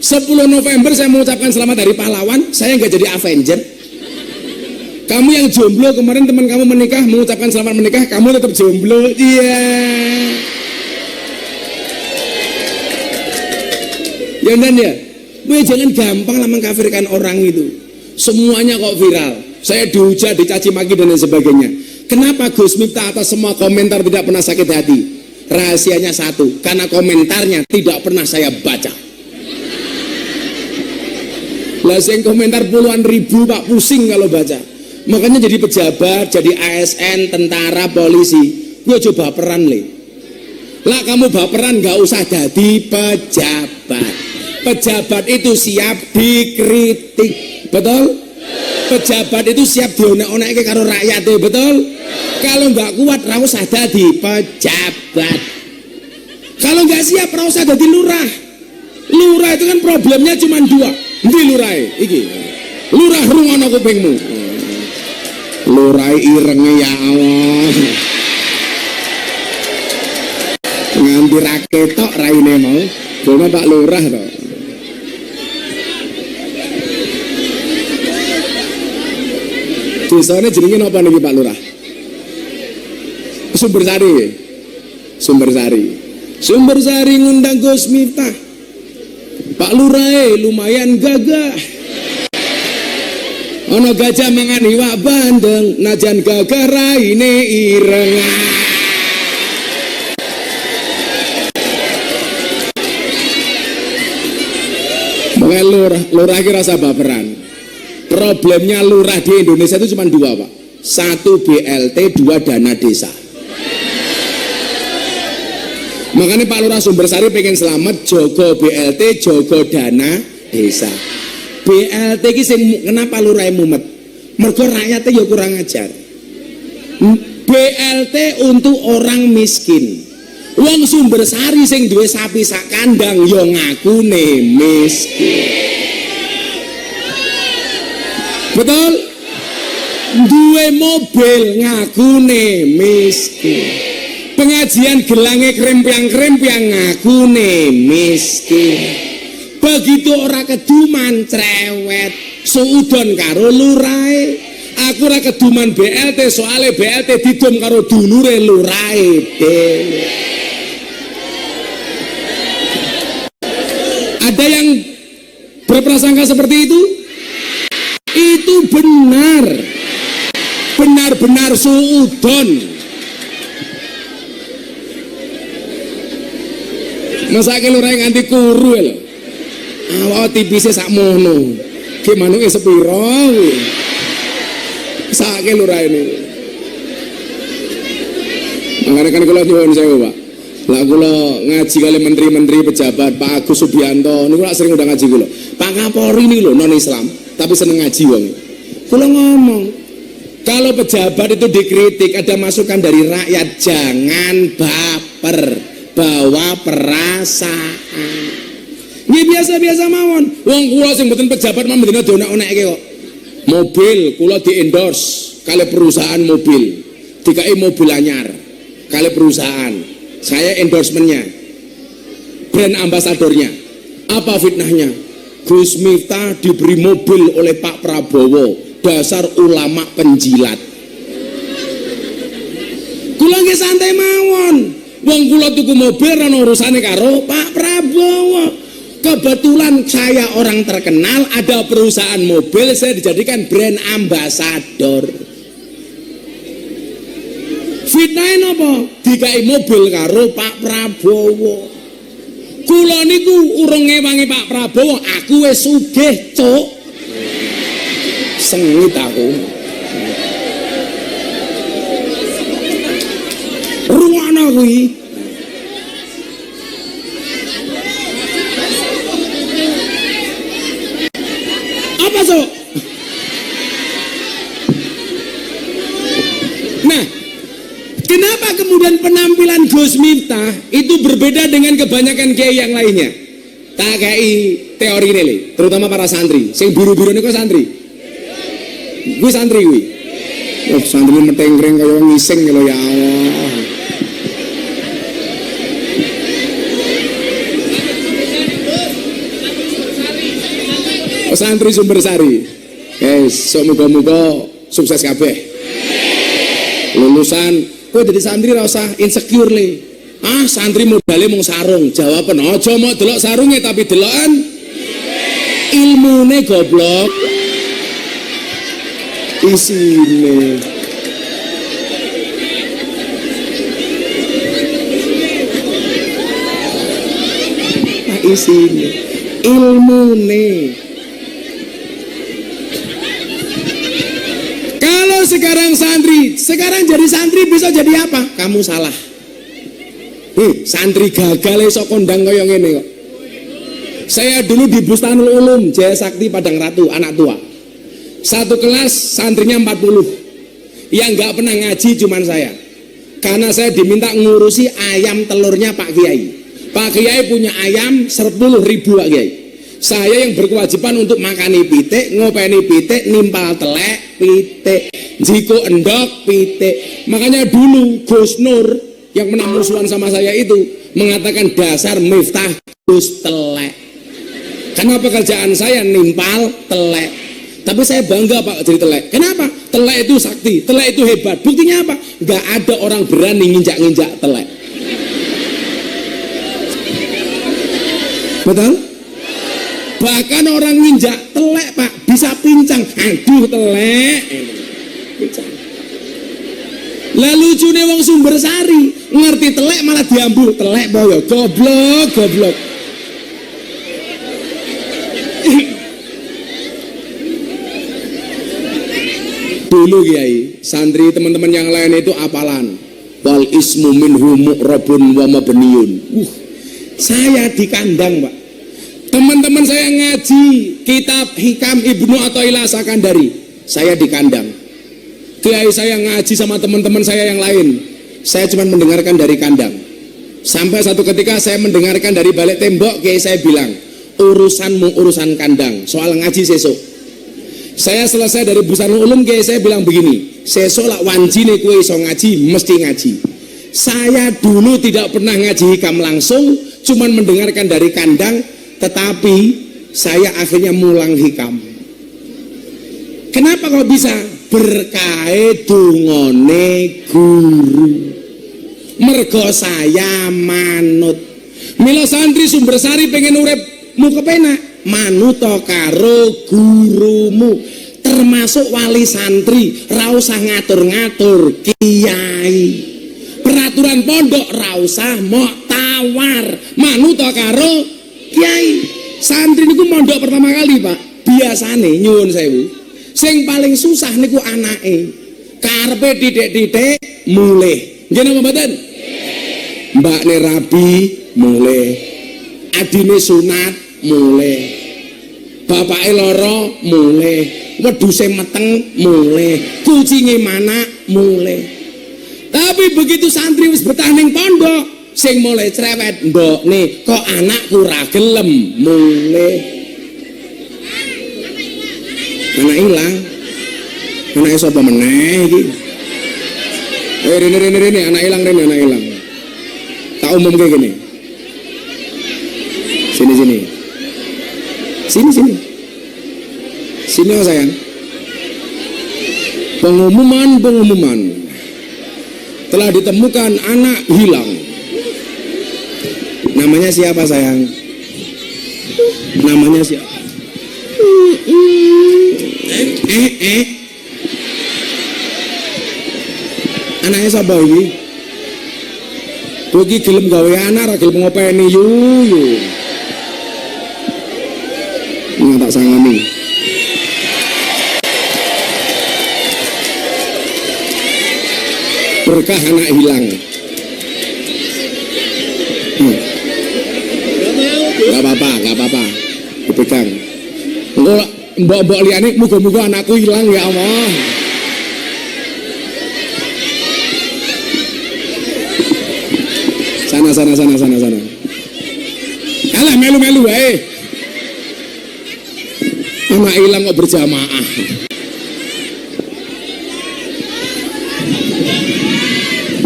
10 November saya mengucapkan selamat Hari Pahlawan, saya enggak jadi Avenger. Kamu yang jomblo, kemarin teman kamu menikah, mengucapkan selamat menikah, kamu tetap jomblo. Iya. Ya dan ya, jangan gampang lah mengkafirkan orang itu. Semuanya kok viral. Saya dihujat, dicaci maki dan lain sebagainya. Kenapa Gus Miftah atas semua komentar tidak pernah sakit hati? Rahasianya satu, karena komentarnya tidak pernah saya baca. Lah yang komentar puluhan ribu Pak, pusing kalau baca. Makanya jadi pejabat, jadi ASN, tentara, polisi, gue coba baperan le. Lah kamu baperan gak usah jadi pejabat. Pejabat itu siap dikritik, betul? Pejabat itu siap dionek-onek karo rakyat, betul? Kalau nggak kuat, ra usah jadi pejabat. Kalau nggak siap, ra usah jadi lurah. Lurah itu kan problemnya cuma 2. Ndi lurah iki? Lurah rungono kupingmu. Lurah irenge ya Allah. Nganti ra ketok raine mau. Cuma Pak Lurah to. Desane jenenge napa niki Pak Lurah? Sumbersari. Sumbersari. Sumbersari ngundang Gus Miftah. Pak Lurah lumayan gagah. Ono gajah mangan iwak bandeng, najan gagah raine ireng. Pokoknya lurah ki rasa baperan. Problemnya lurah di Indonesia itu cuma 2 Pak. 1 BLT, 2 dana desa. Makanya Pak Lurah Sumbersari pengen selamat, jogo BLT, jogo dana desa. BLT ini kenapa Lurah mumet? Mergo rakyatnya ya kurang ajar. BLT untuk orang miskin. Wong Sumbersari sing duwe sapi sak kandang ya ngakune miskin. Betul? Duwe mobil ngakune miskin. Pengajian gelange krempiang-krempiang ngakune miskin. Begitu ora keduman cerewet, suudon karo lurahe. Aku ora keduman BLT soalnya BLT didom karo dulure lurahe dhewe. Ada yang berprasangka seperti itu? Itu benar. Benar-benar suudon. Masa lurahe nganti kuru lho. Awak tipisnya sak mono. Ki manuke sepiro kuwi. Sakake lurah ini. Makanya kan kula nyuwun sewu, Pak. Lah kula ngaji kali menteri-menteri pejabat, Pak Agus Subianto niku lak sering udah ngaji kula. Pak Kapolri niku lho non Islam, tapi seneng ngaji wong. Kula ngomong, kalau pejabat itu dikritik ada masukan dari rakyat, jangan baper, bawa perasaan. Nggih biasa-biasa mawon. Wong kula sing mboten pejabat mah mboten dionak-onakke kok. Mobil kula di endorse kali perusahaan mobil, dikai mobil anyar kali perusahaan, saya endorsementnya, brand ambasadornya. Apa fitnahnya? Gus Miftah diberi mobil oleh Pak Prabowo, dasar ulama penjilat. Kula nggih santai mawon, wong kula tuku mobil ora urusane karo Pak Prabowo. Kebetulan saya orang terkenal, ada perusahaan mobil, saya dijadikan brand ambasador. Fitnahin apa? Dikai mobil karo Pak Prabowo. Kula niku urung ngewangi Pak Prabowo, aku wis sugih, Cuk. Sengit aku. Ruwana kuwi. Apa so? Nah, kenapa kemudian penampilan Gus Miftah itu berbeda dengan kebanyakan kiai yang lainnya? Tak kayak teori ini, terutama para santri. Sing biru-biru ini kok santri? Gue santri gue. Oh, santri metengkreng kayak orang ngising kalau ya Allah. Santri Sumbersari, muga-muga sukses kabeh. Lulusan, kowe dadi santri ora usah insecure le. Ah, santri modale mung sarung. Jawaban aja mau delok sarunge tapi delokan ilmune goblok. Isine. Isine. Ilmune. Sekarang santri, sekarang jadi santri bisa jadi apa? Kamu salah. Santri gagal esok kondang kaya ngene kok. Saya dulu di Bustanul Ulum Jaya Sakti Padang Ratu, anak tua. Satu kelas santrinya 40. Yang nggak pernah ngaji cuman saya. Karena saya diminta ngurusi ayam telurnya Pak Kiai. Pak Kiai punya ayam 10.000 Pak Kiai. Saya yang berkewajiban untuk makani pitik, ngopeni pitik, nimpal telek, pitik, jiko endok, pitik. Makanya dulu Gus Nur yang pernah musuhan sama saya itu mengatakan dasar Miftah Gus telek. Karena pekerjaan saya nimpal telek. Tapi saya bangga Pak jadi telek. Kenapa? Telek itu sakti, telek itu hebat. Buktinya apa? Gak ada orang berani nginjak-nginjak telek. Betul? Bahkan orang nginjak telek Pak bisa pincang. Aduh telek. Pincang. Lah lucune wong Sumbersari ngerti telek malah diambu. Telek boyo goblok, goblok. Dulu Kiai, santri teman-teman yang lain itu apalan. wal ismu minhu mu'rabun wa mabniyun. Saya di kandang, Pak. Teman-teman saya ngaji kitab Hikam Ibnu Athaillah Sakandari, saya di kandang. Kiai saya ngaji sama teman-teman saya yang lain, saya cuma mendengarkan dari kandang. Sampai satu ketika saya mendengarkan dari balik tembok, kiai saya bilang, urusanmu urusan kandang, soal ngaji sesuk. Saya selesai dari Busarul Ulum, kiai saya bilang begini, sesuk lak wanjine kowe iso ngaji, mesti ngaji. Saya dulu tidak pernah ngaji hikam langsung, cuman mendengarkan dari kandang, tetapi saya akhirnya mulang hikam. Kenapa kok bisa? Berkait dungone guru. Mergo saya manut. Mila santri Sumbersari pengen urip mu kepenak, manuto karo gurumu. Termasuk wali santri, ra usah ngatur-ngatur kiai. Peraturan pondok ra usah mok tawar, manuto karo kiai. Santri niku mondok pertama kali, Pak, biasane nyuwun sewu, sing paling susah niku anake. Karepe titik-titik mulih. Nggih napa mboten? Mbakne rabi mulih. Adine sunat mulih. Bapake lara mulih. Wedhuse meteng mulih. Kucinge manak mulih. Tapi begitu santri wis betah ning pondok, sing mulai cerewet, mbok nih kok anakku ra gelem mulih. Anak ilang. Anake sapa meneh iki? Rene anak ilang, anak ilang. Tak umumke gini. Sini. Sini oh sayang. Pengumuman. Telah ditemukan anak hilang. Namanya siapa sayang? Namanya siapa? Anaknya siapa ini? Kowe gelem gawe anak ra gelem ngopeni yu. Nggak tak sangani. Berkah anak hilang. Gak apa-apa. Dipegang. Engko mbok-mbok liyane muga-muga anakku hilang ya Allah. Sana. Alah melu-melu wae. Anak hilang kok berjamaah.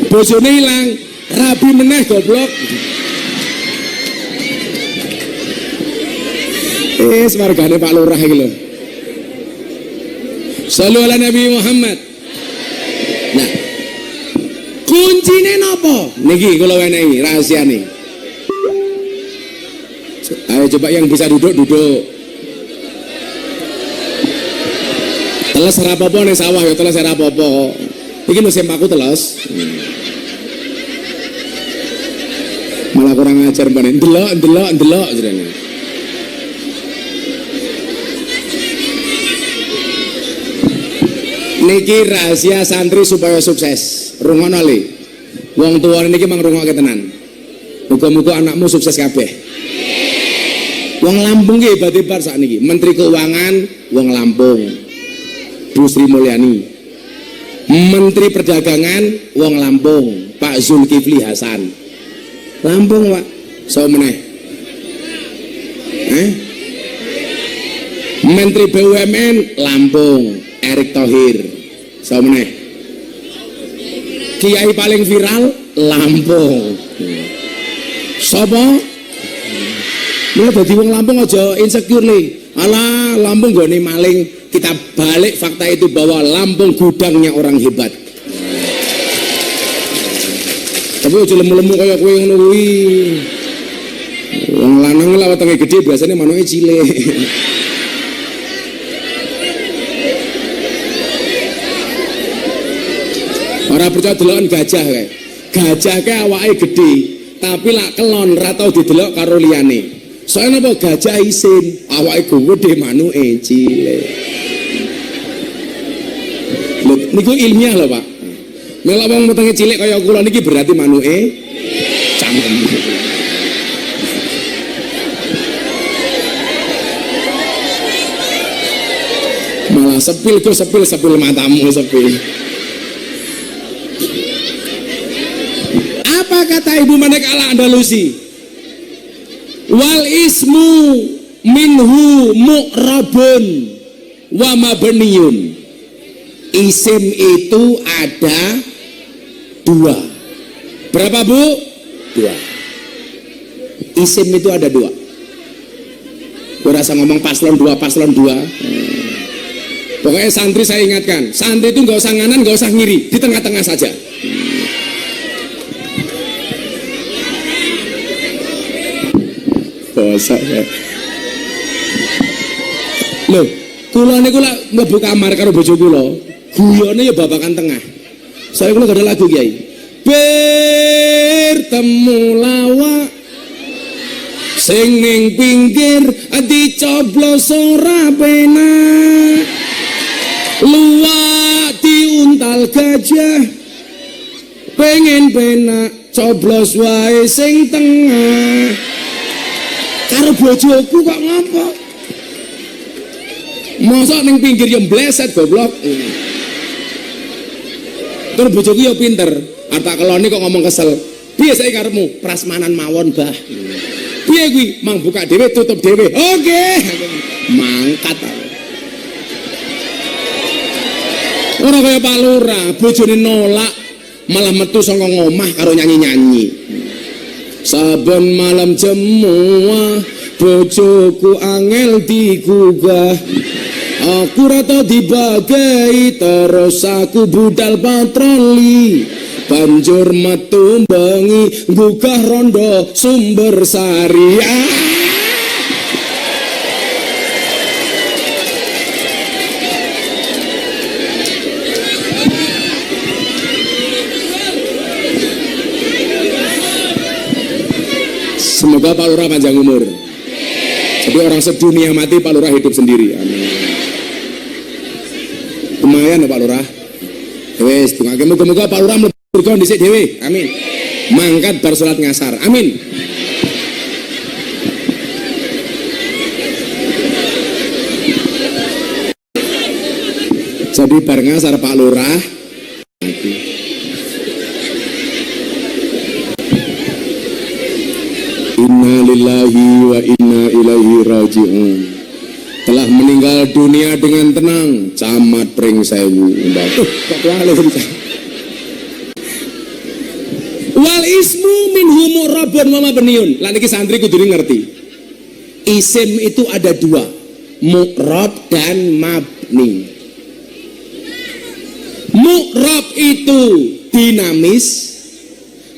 Bojone hilang, rabi meneh goblok. Wargane Pak Lurah iki lho. Shallu ala Nabi Muhammad. Nah, kuncine napa? Niki kula wenehi rahasiane. Ayo coba yang bisa duduk. Teles ora apa-apa ning sawah ya, teles ora apa-apa. Iki lho sempaku teles. Malah kurang ajar mbane. Ndelok jenenge. Niki rahasia santri supaya sukses. Rungono le. Wong tuwa niki mang rungokke tenan. Muga-muga anakmu sukses kabeh. Wong Lampung ki hebat-hebat sakniki. Menteri Keuangan wong Lampung. Bu Sri Mulyani. Menteri Perdagangan wong Lampung, Pak Zulkifli Hasan. Lampung, Pak. So meneh. Menteri BUMN Lampung, Erick Thohir. So meneh. Kiai paling viral Lampung. Sopo? Mulai dadi wong Lampung aja insecure le. Alah, Lampung gone maling. Kita balik fakta itu bahwa Lampung gudangnya orang hebat. Tapi aja lemu-lemu kayak kowe ngono kuwi. Wong lanang lah wetenge gede biasanya manuke cilik. Ora percaya delokan gajah kae. Gajah kae awake gede, tapi lak kelon ra tau didelok karo liyane. Soalnya apa gajah isin, awake gede manuke cilik. Niku ilmiah loh Pak. Melok wong metenge cilik kaya kula niki berarti manuke cangkem. Malah sepil matamu sepil. Apa kata Ibu Manik Al-Andalusi? Wal ismu minhu mu'rabun wa mabniyun. Isim itu ada dua. Berapa Bu? Dua. Isim itu ada dua. Gue rasa ngomong paslon dua. Pokoknya santri saya ingatkan, santri itu nggak usah nganan, nggak usah ngiri, di tengah-tengah saja. Bosak ya. Loh, kula niku lak mlebu kamar karo bojo kula, guyone ya babakan tengah. Saya kula gak ada lagu Kiai. Bertemu lawak sing ning pinggir dicoblos ora penak. Luwak diuntal gajah pengen penak coblos wae sing tengah. Karo bojoku kok ngapa? Mosok ning pinggir yo mbleset goblok. Terus bojoku yo pinter. Arta keloni kok ngomong kesel. Piye saiki karepmu? Prasmanan mawon, Bah. Piye kuwi? Mang buka dhewe tutup dhewe. Oke. Mangkat. Ora kaya Pak Lurah, bojone nolak malah metu saka ngomah karo nyanyi-nyanyi. Saben malam jemuah bojoku angel digugah. Aku rata dibagai terus aku budal patroli. Banjur metu bengi gugah rondo Sumber Sari. Semoga Pak Lurah panjang umur. Jadi orang sedunia mati, Pak Lurah hidup sendiri. Amin. Lumayan ya Pak Lurah. Wes, tunggu moga Pak Lurah mlebu kondisi dhewe. Amin. Mangkat bar salat ngasar. Amin. Jadi bar ngasar Pak Lurah mati. Inna lillahi wa inna ilaihi raji'un. Telah meninggal dunia dengan tenang Camat Pringsewu. Wal ismu minhu mu'rabun wa mabniyun. Lah niki santri kudu ngerti. Isim itu ada dua, mu'rab dan mabni. Mu'rab itu dinamis,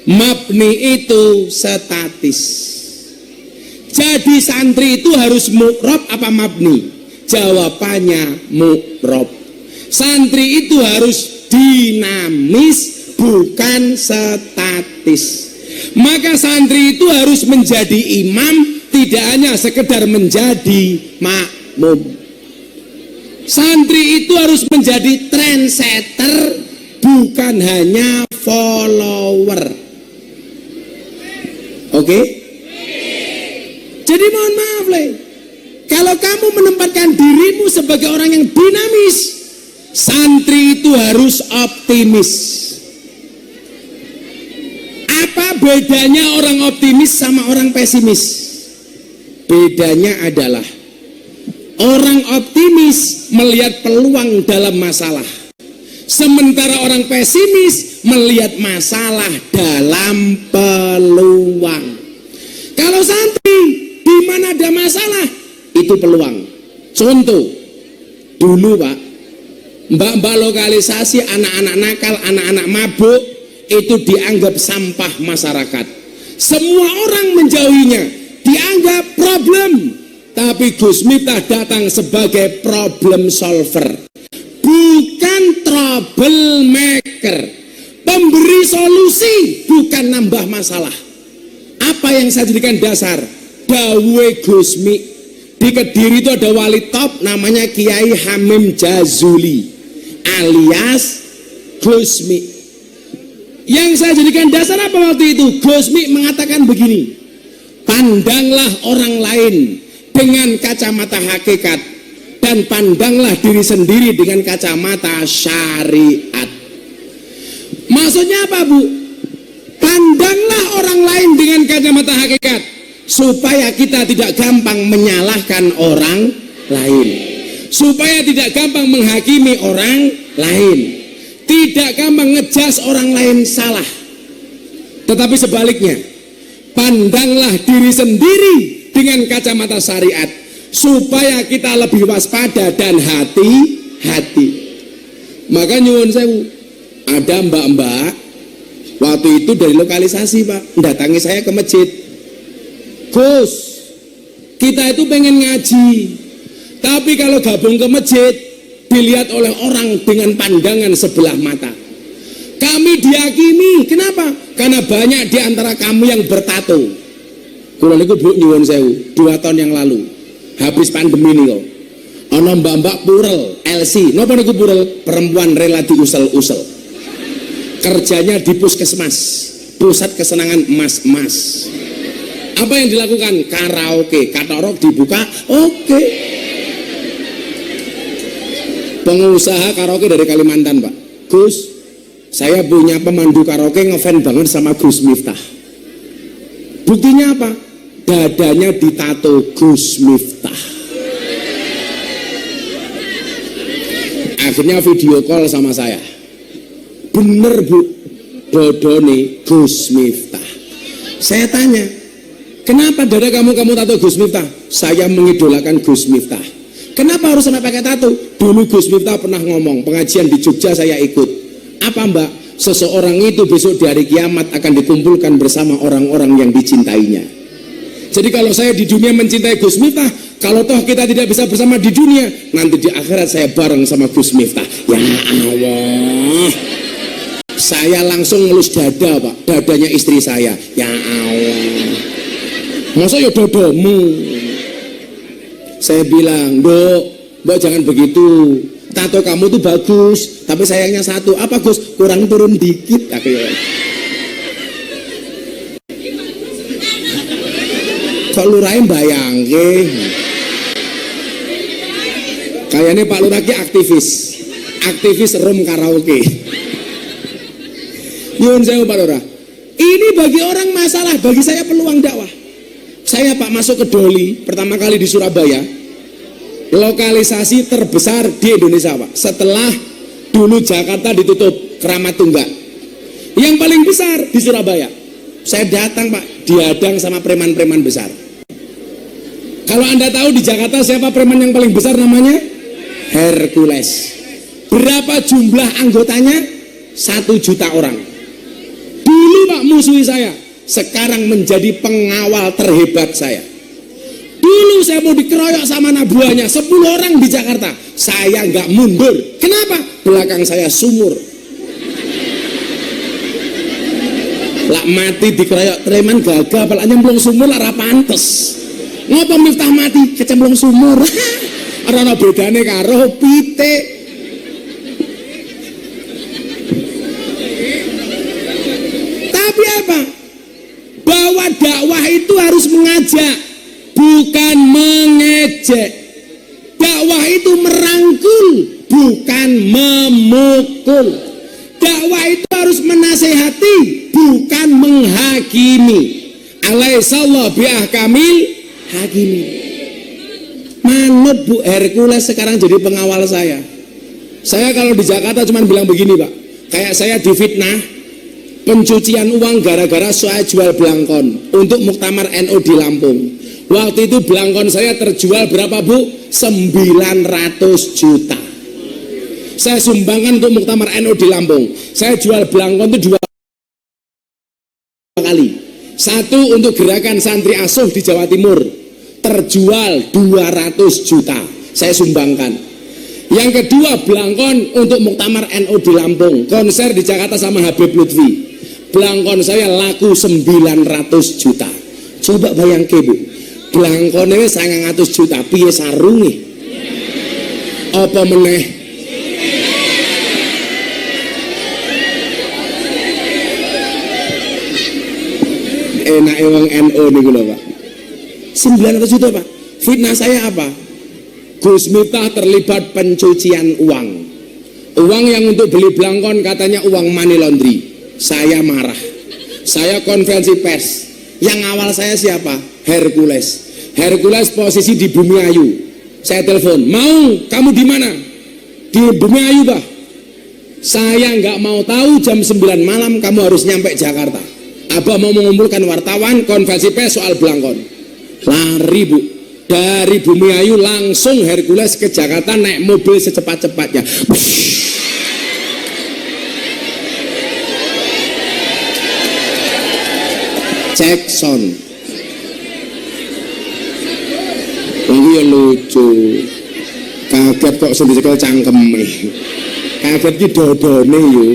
mabni itu statis. Jadi santri itu harus mu'rab apa mabni? Jawabannya mu'rab. Santri itu harus dinamis, bukan statis. Maka santri itu harus menjadi imam, tidak hanya sekedar menjadi makmum. Santri itu harus menjadi trendsetter, bukan hanya follower. Oke? Jadi mohon maaf kalau kamu menempatkan dirimu sebagai orang yang dinamis, santri itu harus optimis. Apa bedanya orang optimis sama orang pesimis? Bedanya adalah orang optimis melihat peluang dalam masalah, sementara orang pesimis melihat masalah dalam peluang. Kalau santri di mana ada masalah itu peluang. Contoh dulu Pak, mbak-mbak lokalisasi anak-anak nakal, anak-anak mabuk itu dianggap sampah masyarakat. Semua orang menjauhinya, dianggap problem. Tapi Gus Miftah datang sebagai problem solver, bukan troublemaker. Pemberi solusi, bukan nambah masalah. Apa yang saya jadikan dasar? Dawe Gusmi. Di Kediri itu ada wali top namanya Kiai Hamim Jazuli alias Gusmi. Yang saya jadikan dasar apa waktu itu? Gusmi mengatakan begini, pandanglah orang lain dengan kacamata hakikat dan pandanglah diri sendiri dengan kacamata syariat. Maksudnya apa, Bu? Pandanglah orang lain dengan kacamata hakikat supaya kita tidak gampang menyalahkan orang lain, supaya tidak gampang menghakimi orang lain, tidak gampang ngejas orang lain salah. Tetapi sebaliknya, pandanglah diri sendiri dengan kacamata syariat supaya kita lebih waspada dan hati-hati. Maka nyuwun sewu, ada mbak-mbak waktu itu dari lokalisasi, Pak, datangi saya ke masjid. Gus, kita itu pengen ngaji, tapi kalau gabung ke masjid dilihat oleh orang dengan pandangan sebelah mata. Kami diyakini, kenapa? Karena banyak di antara kamu yang bertato. Kula niku Bu nyuwun sewu, 2 tahun yang lalu, habis pandemi nih kok. Ana mbak-mbak purel, LC, napa niku purel? Perempuan rela diusel-usel. Kerjanya di puskesmas, pusat kesenangan emas-emas. Apa yang dilakukan? Karaoke, katalog dibuka, oke. Pengusaha karaoke dari Kalimantan, Pak. Gus, saya punya pemandu karaoke ngefans banget sama Gus Miftah. Buktinya apa? Dadanya ditato Gus Miftah. Akhirnya video call sama saya. Bener, Bu, dodone Gus Miftah. Saya tanya, kenapa dada kamu tato Gus Miftah? Saya mengidolakan Gus Miftah. Kenapa harus sampai pakai tato? Dulu Gus Miftah pernah ngomong, pengajian di Jogja saya ikut. Apa, Mbak? Seseorang itu besok di hari kiamat akan dikumpulkan bersama orang-orang yang dicintainya. Jadi kalau saya di dunia mencintai Gus Miftah, kalau toh kita tidak bisa bersama di dunia, nanti di akhirat saya bareng sama Gus Miftah. Ya Allah, saya langsung ngelus dada, Pak, dadanya istri saya. Ya Allah, masa ya dodomu? Saya bilang, Mbak jangan begitu, tato kamu tuh bagus, tapi sayangnya satu. Apa, Gus? Kurang turun dikit. Kok lurahe bayangke? Kayaknya Pak Lurah ki aktivis room karaoke. Nyuwun sewu Pak Lurah. Ini bagi orang masalah, bagi saya peluang dakwah. Saya, Pak, masuk ke Doli pertama kali di Surabaya, lokalisasi terbesar di Indonesia, Pak. Setelah dulu Jakarta ditutup Keramat Tunggak, yang paling besar di Surabaya. Saya datang, Pak, dihadang sama preman-preman besar. Kalau Anda tahu di Jakarta siapa preman yang paling besar, namanya Hercules. Berapa jumlah anggotanya? 1 juta orang. Dulu, Pak, musuhi saya, sekarang menjadi pengawal terhebat saya. Dulu saya mau dikeroyok sama anak buahnya 10 orang di Jakarta, saya nggak mundur. Kenapa? Belakang saya sumur. Lak mati dikeroyok preman gagah, apalagi nyemplung sumur lah pantes. Ngapa Miftah mati kecemplung sumur? Ora bedane karo pitik. Tapi apa? Bahwa dakwah itu harus mengajak, bukan mengejek. Dakwah itu merangkul, bukan memukul. Dakwah itu harus menasehati, bukan menghakimi. Alaihissallahu biahkamil hakimi. Manut Bu Hercules sekarang jadi pengawal saya. Saya kalau di Jakarta cuma bilang begini, Pak. Kayak saya difitnah pencucian uang gara-gara saya jual belangkon untuk muktamar NU di Lampung. Waktu itu belangkon saya terjual berapa, Bu? 900 juta. Saya sumbangkan untuk muktamar NU di Lampung. Saya jual belangkon itu 2 kali. Satu untuk gerakan santri asuh di Jawa Timur, terjual 200 juta, saya sumbangkan. Yang kedua, belangkon untuk muktamar NU di Lampung, konser di Jakarta sama Habib Lutfi. Belangkon saya laku 900 juta. Coba bayangke, Bu, belangkon ini 900 juta, piye sarunge? Apa meneh? Enak wong NU niku lho Pak. 900 juta Pak. Fitnah saya apa? Gus Miftah terlibat pencucian uang. Uang yang untuk beli belangkon katanya uang money laundry. Saya marah. Saya konferensi pers. Yang awal saya siapa? Hercules. Hercules posisi di Bumi Ayu. Saya telepon, mau kamu di mana? Di Bumi Ayu Pak. Saya nggak mau tahu jam 9 malam kamu harus nyampe Jakarta. Abah mau mengumpulkan wartawan konferensi pers soal belangkon. Lari Bu. Dari Bumi Ayu langsung Hercules ke Jakarta naik mobil secepat-cepatnya. Jackson. Ini ya lucu. Kaget kok sendiri cangkeme. Kaget ki dodone yo.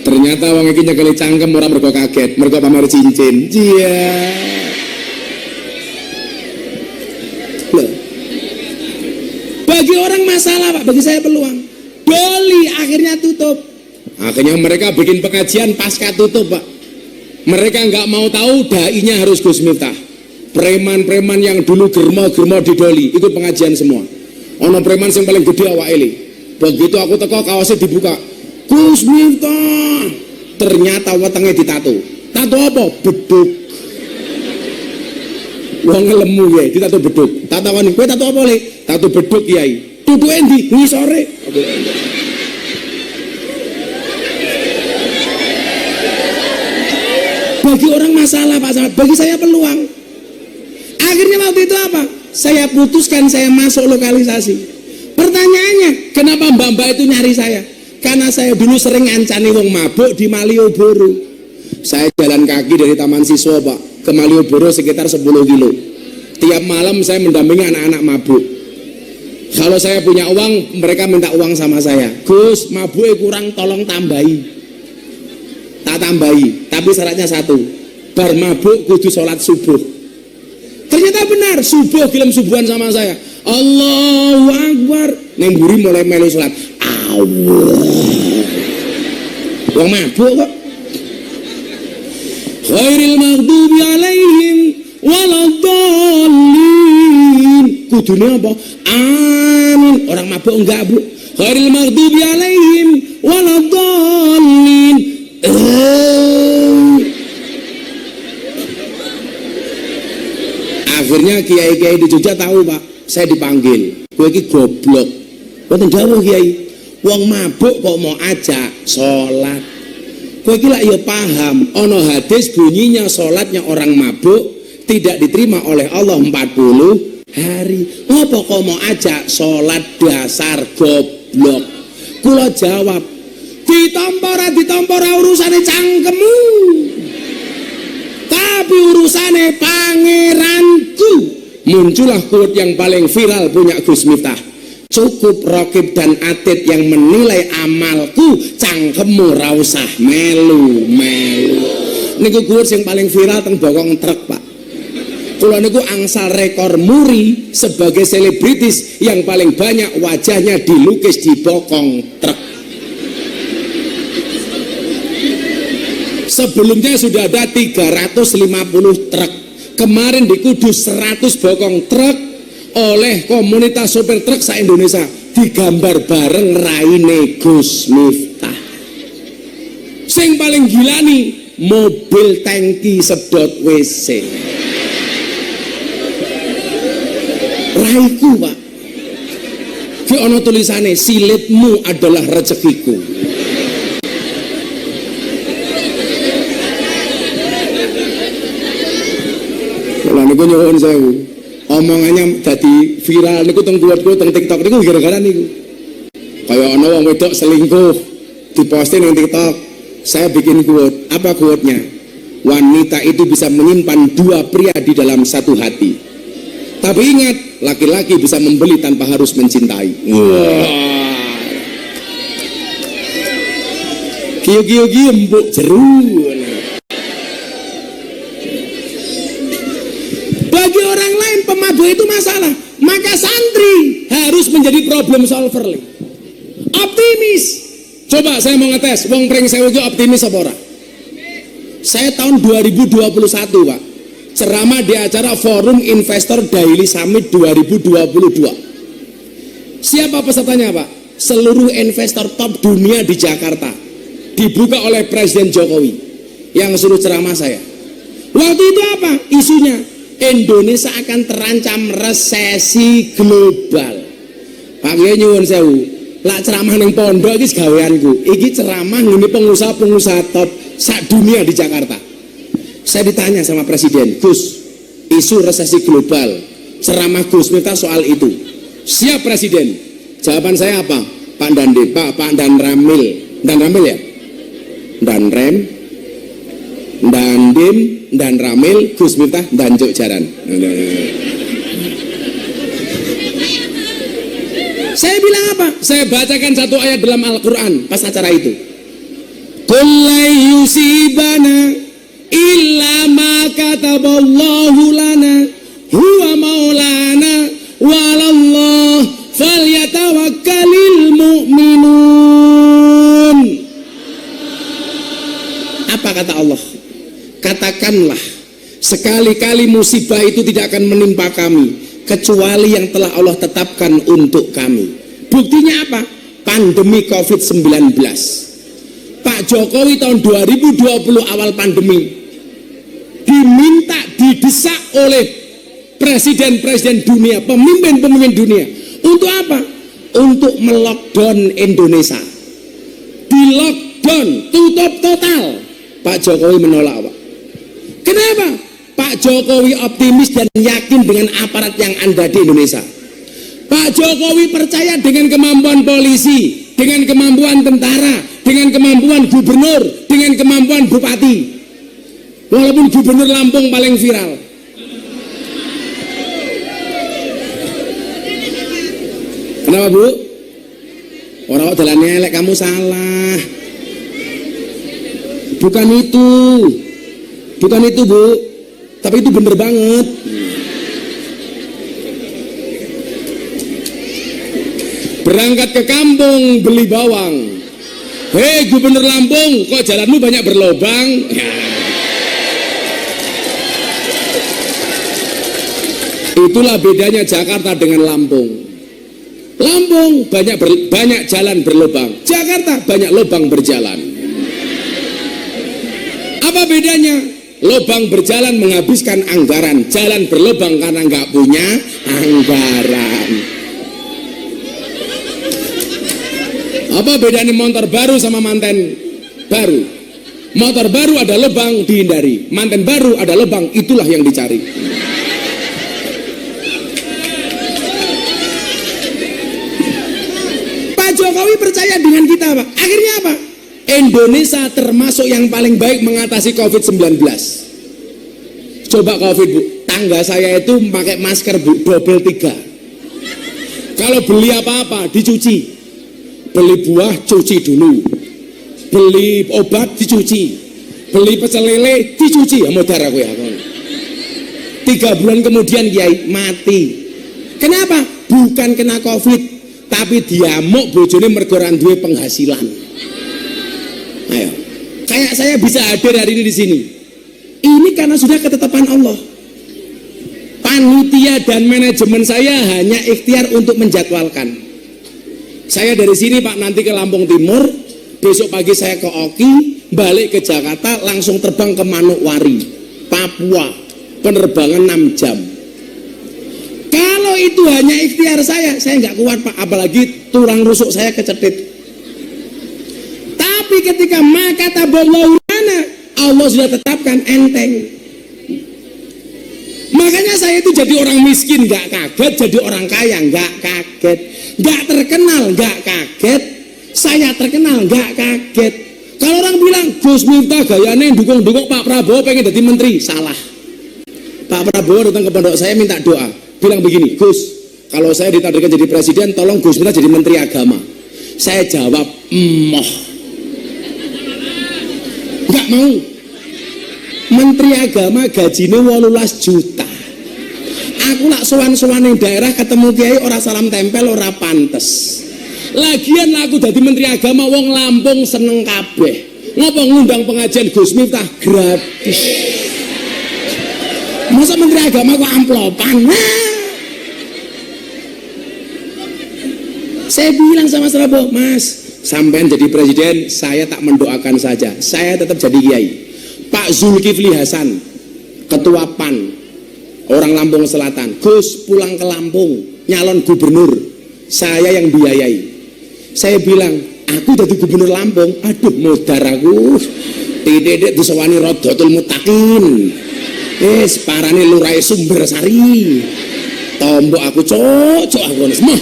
Ternyata wong iki nyekeli cangkem ora mergo kaget, mergo pamer cincin. Iya. Loh. Bagi orang masalah Pak, bagi saya peluang. Doli akhirnya tutup. Akhirnya mereka bikin pengajian pasca tutup Pak. Mereka nggak mau tahu dai-nya harus Gus Miftah. Preman-preman yang dulu germo-germo di Doli ikut pengajian semua. Ono preman yang paling gede awak eli. Begitu aku teko kaosnya dibuka. Gus Miftah. Ternyata wetenge ditato. Tato apa? Beduk. Wong lemu ya, ditato beduk. Tatawan kowe tato apa Le? Tato beduk Kiai. Tutuke ndi? Ngisore. Bagi orang masalah Pak Samad, bagi saya peluang. Akhirnya waktu itu apa? Saya putuskan saya masuk lokalisasi. Pertanyaannya, kenapa mbak-mbak itu nyari saya? Karena saya dulu sering ngancani wong mabuk di Malioboro. Saya jalan kaki dari Taman Siswa Pak ke Malioboro sekitar 10 kilo. Tiap malam saya mendampingi anak-anak mabuk. Kalau saya punya uang, mereka minta uang sama saya. Gus, mabuknya kurang, tolong tambahi. Tak tambahi, tapi syaratnya satu, bar mabuk kudu sholat subuh. Ternyata benar, subuh gelem subuhan sama saya. Allahu Akbar. Neng buri mulai melu sholat. Allah. Wong mabuk kok. Khairil maghdubi alaihim waladdallin. Kudune apa? Amin. Orang mabuk enggak Bu. Khairil maghdubi alaihim waladdallin. Akhirnya kiai-kiai di Jogja tahu Pak, saya dipanggil. Kowe iki goblok. Mboten dawuh Kiai. Wong mabuk kok mau ajak sholat. Kowe iki lak ya paham, ana hadis bunyinya sholatnya orang mabuk tidak diterima oleh Allah 40 hari. Apa kok mau ajak sholat, dasar goblok? Kula jawab, ditampa ora urusane cangkemmu, tapi urusane pangeranku. Muncullah quote yang paling viral punya Gus Miftah. Cukup Rokib dan Atid yang menilai amalku, cangkemmu ra usah melu-melu. Niku quote yang paling viral teng bokong truk Pak. Kula niku angsal rekor muri sebagai selebritis yang paling banyak wajahnya dilukis di bokong truk. Sebelumnya sudah ada 350 truk. Kemarin di Kudus 100 bokong truk oleh komunitas sopir truk se-Indonesia digambar bareng raine Gus Miftah. Sing paling gila nih, mobil tangki sedot WC. Raiku Pak. Ki ono tulisane, silitmu adalah rezekiku. Niku nyuwun sewu. Omongannya jadi viral niku teng kuat-kuat teng TikTok niku gara-gara niku. Kayak ana wong wedok selingkuh diposting di TikTok. Saya bikin quote. Apa quote-nya? Wanita itu bisa menyimpan dua pria di dalam satu hati. Tapi ingat, laki-laki bisa membeli tanpa harus mencintai. Wah. Kiyo-kiyo empuk jeru. Bagi orang lain pemabuk itu masalah, maka santri harus menjadi problem solver. Optimis. Coba saya mau ngetes, wong pring sewu iki optimis apa ora? Saya tahun 2021 Pak, ceramah di acara Forum Investor Daily Summit 2022. Siapa pesertanya Pak? Seluruh investor top dunia di Jakarta. Dibuka oleh Presiden Jokowi yang suruh ceramah saya. Waktu itu apa isunya? Indonesia akan terancam resesi global. Pak Kiai nyuwun sewu, lak ceramah ning pondok iki gaweanku. Iki ceramah ngene pengusaha-pengusaha top sak dunia di Jakarta. Saya ditanya sama Presiden, Gus, isu resesi global, ceramah Gus Miftah soal itu. Siap Presiden. Jawaban saya apa? Pak Dan Ramil ya? Dan Dim, dan Ramil, Gus Miftah, dan Cuk Jaran. Saya bilang apa? Saya bacakan satu ayat dalam Al-Quran pas acara itu. Qul la yusibana illa ma kataballahu lana huwa maulana walallah falyatawakkalil mu'minun. Apa kata Allah? Katakanlah, sekali-kali musibah itu tidak akan menimpa kami kecuali yang telah Allah tetapkan untuk kami. Buktinya apa? Pandemi COVID-19. Pak Jokowi tahun 2020 awal pandemi diminta, didesak oleh presiden-presiden dunia, pemimpin-pemimpin dunia. Untuk apa? Untuk melockdown Indonesia. Di lockdown, tutup total. Pak Jokowi menolak Pak. Kenapa? Pak Jokowi optimis dan yakin dengan aparat yang ada di Indonesia. Pak Jokowi percaya dengan kemampuan polisi, dengan kemampuan tentara, dengan kemampuan gubernur, dengan kemampuan bupati. Walaupun gubernur Lampung paling viral. Kenapa Bu? Orang jalannya elek, kamu salah. Bukan itu Bu, tapi itu bener banget. Berangkat ke kampung beli bawang. Hei Gubernur Lampung, kok jalanmu banyak berlobang? Itulah bedanya Jakarta dengan Lampung. Lampung banyak jalan berlobang, Jakarta banyak lobang berjalan. Apa bedanya? Lobang berjalan menghabiskan anggaran, jalan berlobang karena nggak punya anggaran. Apa bedanya motor baru sama manten baru? Motor baru ada lubang dihindari, manten baru ada lubang, itulah yang dicari. Pak Jokowi percaya dengan kita Pak. Akhirnya apa? Indonesia termasuk yang paling baik mengatasi COVID-19. Coba COVID Bu, tangga saya itu pakai masker Bu, double 3. Kalau beli apa-apa dicuci, beli buah cuci dulu, beli obat dicuci, beli pecel lele dicuci, ya modar aku ya. 3 bulan kemudian Kiai mati. Kenapa? Bukan kena COVID, tapi diamuk bojone mergo ora duwe penghasilan. Ayo, kayak saya bisa hadir hari ini di sini. Ini karena sudah ketetapan Allah. Panitia dan manajemen saya hanya ikhtiar untuk menjadwalkan. Saya dari sini Pak nanti ke Lampung Timur, besok pagi saya ke Oki, balik ke Jakarta, langsung terbang ke Manokwari, Papua, penerbangan 6 jam. Kalau itu hanya ikhtiar saya nggak kuat Pak, apalagi tulang rusuk saya kecetit. Tapi ketika maka taballahu lana, Allah sudah tetapkan enteng. Makanya saya itu jadi orang miskin nggak kaget, jadi orang kaya nggak kaget, nggak terkenal nggak kaget, saya terkenal nggak kaget. Kalau orang bilang Gus Miftah gayane dukung-dukung Pak Prabowo pengen jadi menteri, salah. Pak Prabowo datang ke pondok saya minta doa, bilang begini, Gus, kalau saya ditakdirkan jadi presiden, tolong Gus Miftah jadi menteri agama. Saya jawab, emoh. Nggak mau. Menteri agama gajinya 18 juta. Aku lak sowan-sowan yang daerah ketemu kiai ora salam tempel ora pantes. Lagian aku jadi menteri agama wong Lampung seneng kabeh. Ngapa ngundang pengajian Gus Miftah gratis? Masa Menteri Agama kok amplopan? Saya bilang sama Seraboh, Mas, sampean jadi presiden, saya tak mendoakan saja, saya tetap jadi kiai. Pak Zulkifli Hasan, ketua PAN, orang Lampung Selatan, Gus pulang ke Lampung, nyalon gubernur, saya yang biayai. Saya bilang, aku jadi gubernur Lampung, aduh modar aku, tidak disewani Rodotul Mutakin, separane Lurai Sumbersari, tombok aku cocok aku mah.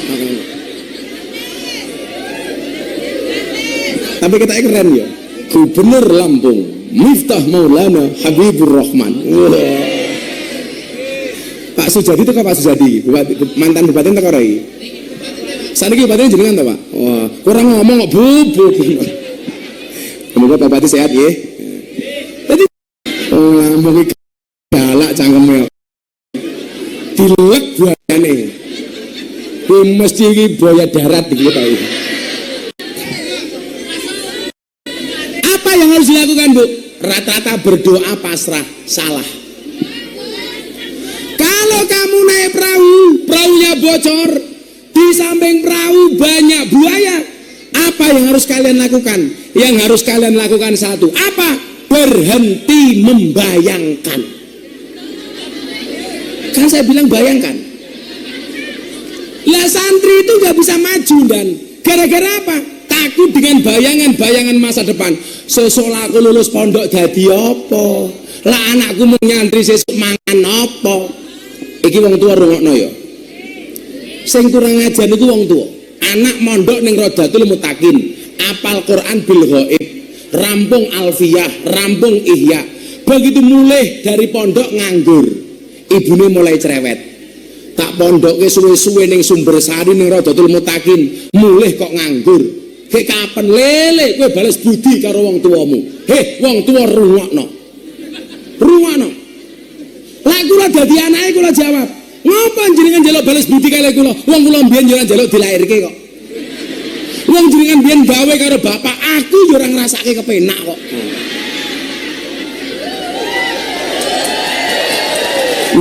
Tapi kita keren ya, gubernur Lampung, Miftah Maulana Habibur Rahman. Pak Sujadi itu kan Pak Sujadi, mantan bupati itu korai. Saat ini bupatinya jenengan tak Pak? Wah, kurang ngomong kok bubuk. Semoga Pak Bupati sehat ya. Tadi Lampung galak cangkemnya, dilek buayane. Mesti buaya darat gitu Pak. Apa yang harus dilakukan Bu? Rata-rata berdoa pasrah, salah. Kalau kamu naik perahu, perahunya bocor, di samping perahu banyak buaya, apa yang harus kalian lakukan? Yang harus kalian lakukan satu, apa? Berhenti membayangkan. Kan saya bilang bayangkan. Lah santri itu nggak bisa maju dan gara-gara apa? Takut dengan bayangan-bayangan masa depan. Sesuk aku lulus pondok dadi apa? Lah anakku mau nyantri sesuk mangan apa? Iki wong tua rungokno ya. Sing kurang ajar niku wong tua. Anak mondok ning Rodatul Mutakin, apal Quran bil ghaib, rampung alfiyah, rampung ihya. Begitu mulai dari pondok nganggur, ibune mulai cerewet. Tak pondoke suwe-suwe ning Sumbersari ning Rodatul Mutakin, mulai kok nganggur. Kayak kapan lele kowe balas budi karo wong tuamu. Heh, wong tua rungokno. Rungokno. Lah kula dadi anake kula jawab, "Ngopo jenengan njaluk balas budi kali kula? Wong kula mbiyen yo njaluk dilairke kok. Wong jenengan mbiyen gawe karo bapak, aku yo ora ngrasake kepenak kok."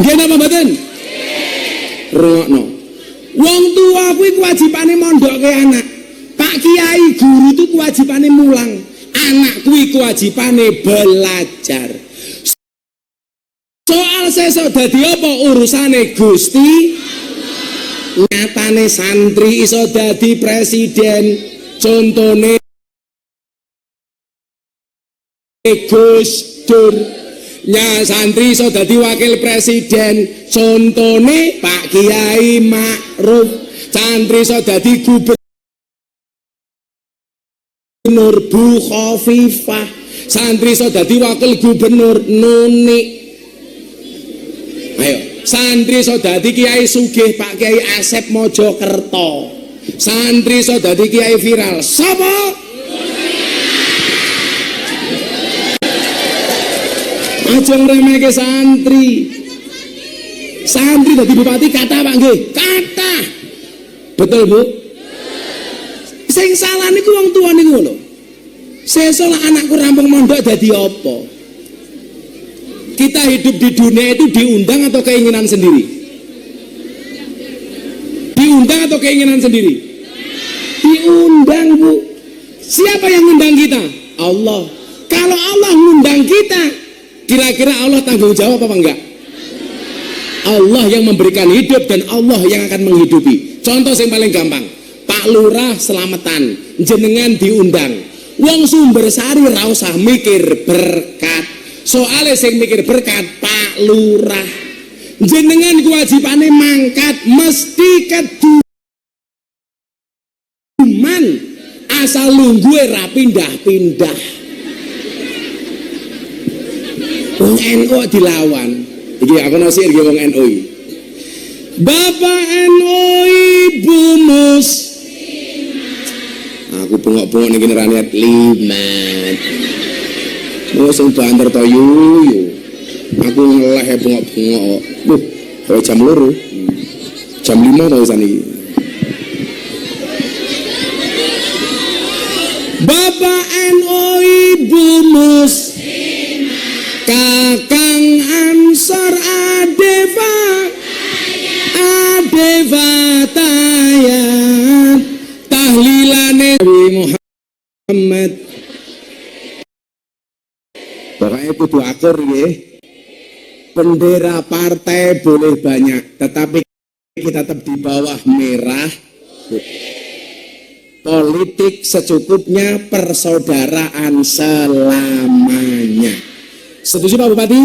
Nggih napa mboten? Rungokno. Wong tua kuwi kewajibane mondokke anak. Pak Kiai guru itu kewajibannya mulang, anak kuwi kewajibannya belajar. Soal sesuk dadi apa urusane Gusti, nyatane santri iso dadi presiden, contone Gus Dur. Nya santri iso dadi wakil presiden, contone Pak Kiai Ma'ruf. Santri iso dadi gubernur Bu Khofifah, santri iso dadi wakil gubernur Nuni. Ayo, santri iso dadi Kiai Sugih Pak Kiai Asep Mojokerto, santri iso dadi Kiai viral sapa? Aja ngremehke santri. Santri dadi bupati kata Pak nggih, kata. Betul Bu? Sing salah niku wong tua niku lho. Sesuk anakku rampung mondok dadi apa? Kita hidup di dunia itu diundang atau keinginan sendiri? Diundang atau keinginan sendiri? Diundang Bu. Siapa yang ngundang kita? Allah. Kalau Allah ngundang kita, kira-kira Allah tanggung jawab apa enggak? Allah yang memberikan hidup dan Allah yang akan menghidupi. Contoh yang paling gampang, Pak Lurah selamatan, jenengan diundang. Wong Sumbersari ra usah mikir berkat. Soalnya sing mikir berkat Pak Lurah. Jenengan kewajibane mangkat mesti keduman, asal lungguhe ra pindah-pindah. Wong NU dilawan. Iki aku nasir iki wong NU. Bapak NU Ibu Mus. Aku bengok-bengok ning kene ra niat limat. Wes banter to yuyu. Aku ngeleh bengok-bengok. Kok jam 2. Jam 5 to wisan iki. Bapak NU, Ibu Mus, Kakang Ansor, Adeva Tayat, tahlilane Muhammad. Pokoknya kudu akur ya. Bendera partai boleh banyak, tetapi kita tetap di bawah merah. Politik secukupnya, persaudaraan selamanya. Setuju Pak Bupati?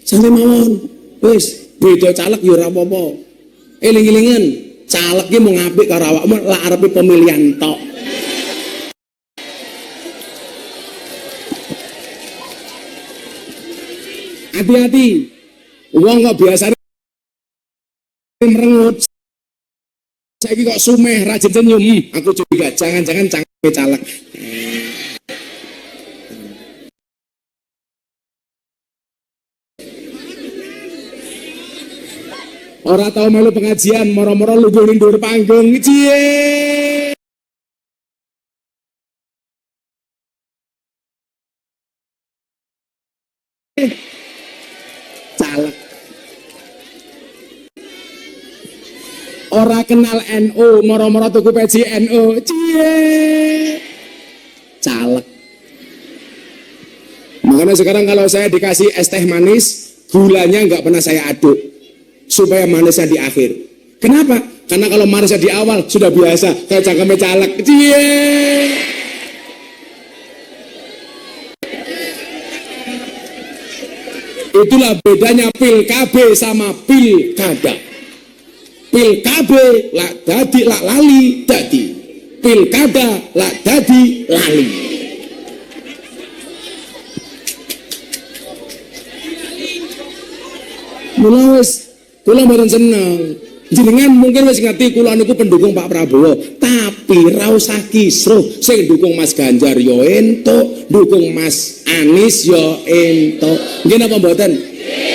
Santai mawon. Wis, beda caleg ya ora apa-apa. Eling-elingan, caleg ki mau ngapik karo awakmu lak arepe pemilihan tok. Hati-hati. Wong kok biasanya merengut. Saiki kok sumeh rajin senyum. Aku juga jangan-jangan cangkeme caleg. Ora tau melu pengajian, moro-moro lungguh ning dhuwur panggung. Cie. Caleg. Ora kenal NU, moro-moro tuku peci NU. Cie. Caleg. Makanya sekarang kalau saya dikasih es teh manis, gulanya nggak pernah saya aduk. Supaya manisnya di akhir. Kenapa? Karena kalau manisnya di awal sudah biasa. Kayak cangkeme caleg. Cie. Itulah bedanya pil KB sama pil kada. Pil KB lak dadi lak lali dadi. Pil kada lak dadi lali. Mula wis kula mboten seneng. Jenengan mungkin wis ngerti kula niku pendukung Pak Prabowo, tapi ra usah kisruh. Sing dukung Mas Ganjar yo entuk, dukung Mas Anies yo entuk. Nggih napa mboten?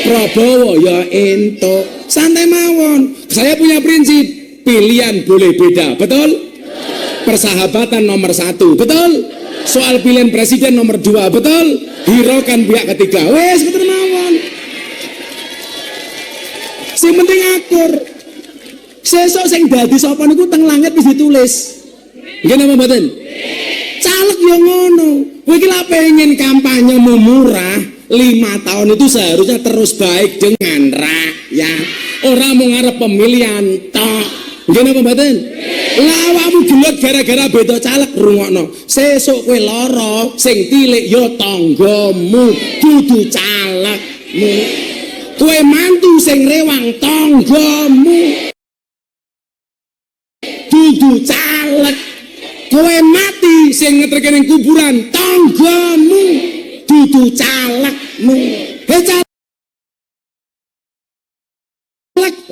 Prabowo yo entuk. Santai mawon. Saya punya prinsip, pilihan boleh beda, betul? Persahabatan nomor 1, betul? Soal pilihan presiden nomor 2, betul? Hiraukan pihak ketiga. Wes betul mawon. Sing penting akur. Sesuk sing dadi sapa niku teng langit wis ditulis. Nggih napa mboten? Caleg yo ngono. Kowe iki lak pengen kampanye murah, 5 tahun itu seharusnya terus baik dengan rakyat. Ora mau ngarep pemilihan tok. Nggih napa mboten? Lah awakmu gelut gara-gara beda caleg, rungokno. Sesuk kowe lara, sing tilik yo tanggamu, dudu calegmu. Kowe mantu sing rewang tanggamu, dudu caleg. Kowe mati sing ngetreke ning kuburan tanggamu, dudu calegmu. He caleg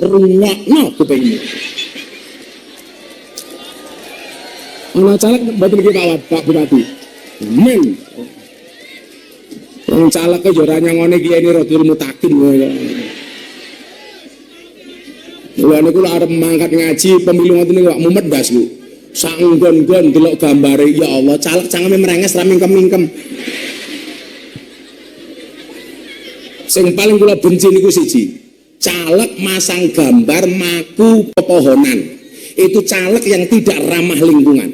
rungokno kupingmu. Ana caleg mboten iki Pak Bupati. Men. Wong caleg ke yo ora nyangone kiye ni Rodul Mutakin kaya. Lha niku lek arep mangkat ngaji pemilu ngoten niku wak mumet ndas Bu. Sak nggon-nggon delok gambare ya Allah caleg cangkeme merenges ra mingkem-mingkem. Sing paling kula benci niku siji. Caleg masang gambar maku pepohonan. Itu caleg yang tidak ramah lingkungan.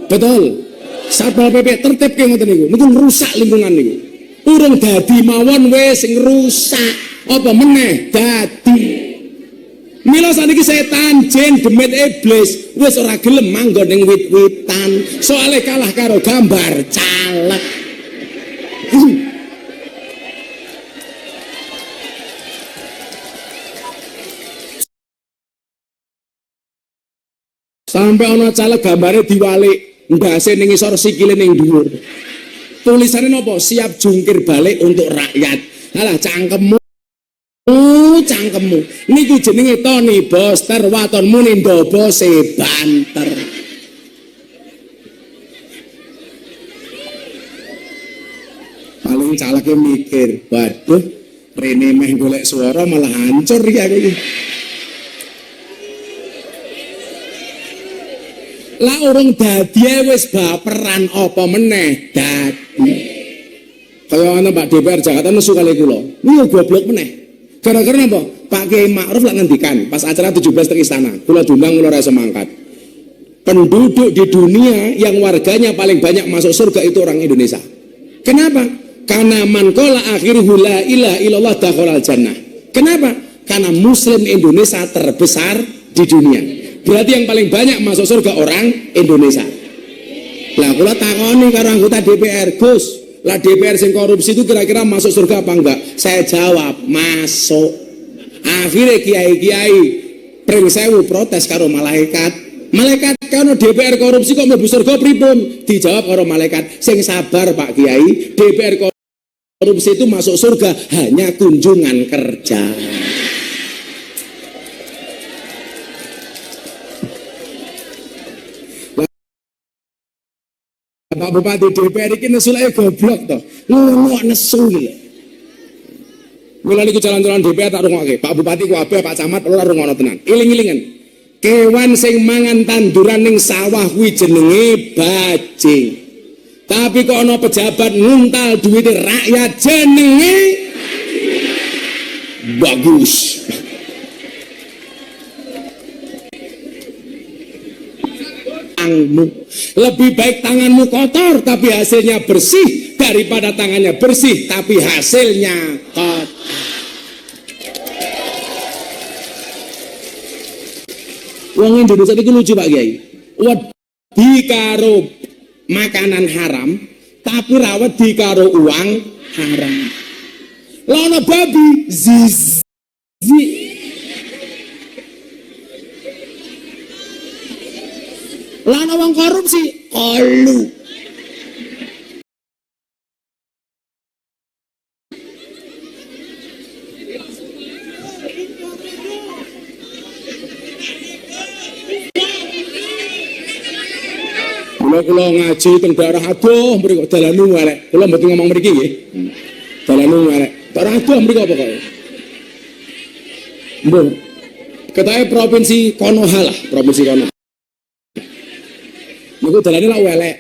Betul. Satpol PP tertib ke ngoten niku. Niku rusak lingkungan niku. Urung dadi mawon wis ngrusak. Apa meneh dadi. Mila saniki setan, jin, demit iblis wis ora gelem manggon ning wit-witan. Soale kalah karo gambar caleg. Sampai ana caleg gambare diwalik, ndase ning isor sikile ning dhuwur. Tulisannya nopo? Siap jungkir balik untuk rakyat. Alah cangkemmu, cangkemmu. Niku jenenge Tony Boster, waton muni ndobose banter. Paling calegnya mikir, waduh, rene meh golek suara malah hancur ya iki. Lah urung dadi wis baperan apa meneh dadi. Kaya ana Pak DPR Jakarta nesu kali kula. Niku goblok meneh. Gara-gara apa? Pak Kiai Ma'ruf lak ngendikan pas acara 17 teng istana. Kula diundang kula ora iso mangkat. Penduduk di dunia yang warganya paling banyak masuk surga itu orang Indonesia. Kenapa? Karena man qala akhiruhu la ilaha illallah dakhalal jannah. Kenapa? Karena muslim Indonesia terbesar di dunia. Berarti yang paling banyak masuk surga orang Indonesia. Lah kula takoni karo anggota DPR, Gus, lah DPR sing korupsi itu kira-kira masuk surga apa enggak? Saya jawab, masuk. Akhirnya kiai-kiai pring sewu protes karo malaikat. Malaikat kalau DPR korupsi kok mlebu surga pripun? Dijawab karo malaikat, sing sabar Pak Kiai, DPR korupsi itu masuk surga hanya kunjungan kerja. Pak Bupati DPR ini nesu lagi goblok toh, ngomong nesu gitu. Mula niku jalan-jalan DPR tak rungokke. Pak Bupati ku kabeh, Pak Camat ora rungono tenan. Iling-ilingan. Kewan sing mangan tanduran ning sawah kuwi jenenge bajing. Tapi kok ana pejabat nguntal duwite rakyat jenenge bagus. Tanganmu. Lebih baik tanganmu kotor tapi hasilnya bersih daripada tangannya bersih tapi hasilnya kotor. Wong Indonesia itu lucu Pak Kiai. Wedi karo makanan haram tapi rawat di karo uang haram. Lono babi zizi. Lono wong korupsi olu. Kula ngaji teng daerah adoh mriko dalanu elek. Kula mboten ngomong mriki nggih. Dalanu elek. Daerah adoh mriko pokoke. Mbok. Ketahe provinsi Konoha lah, provinsi Konoha. Niku dalane lak elek.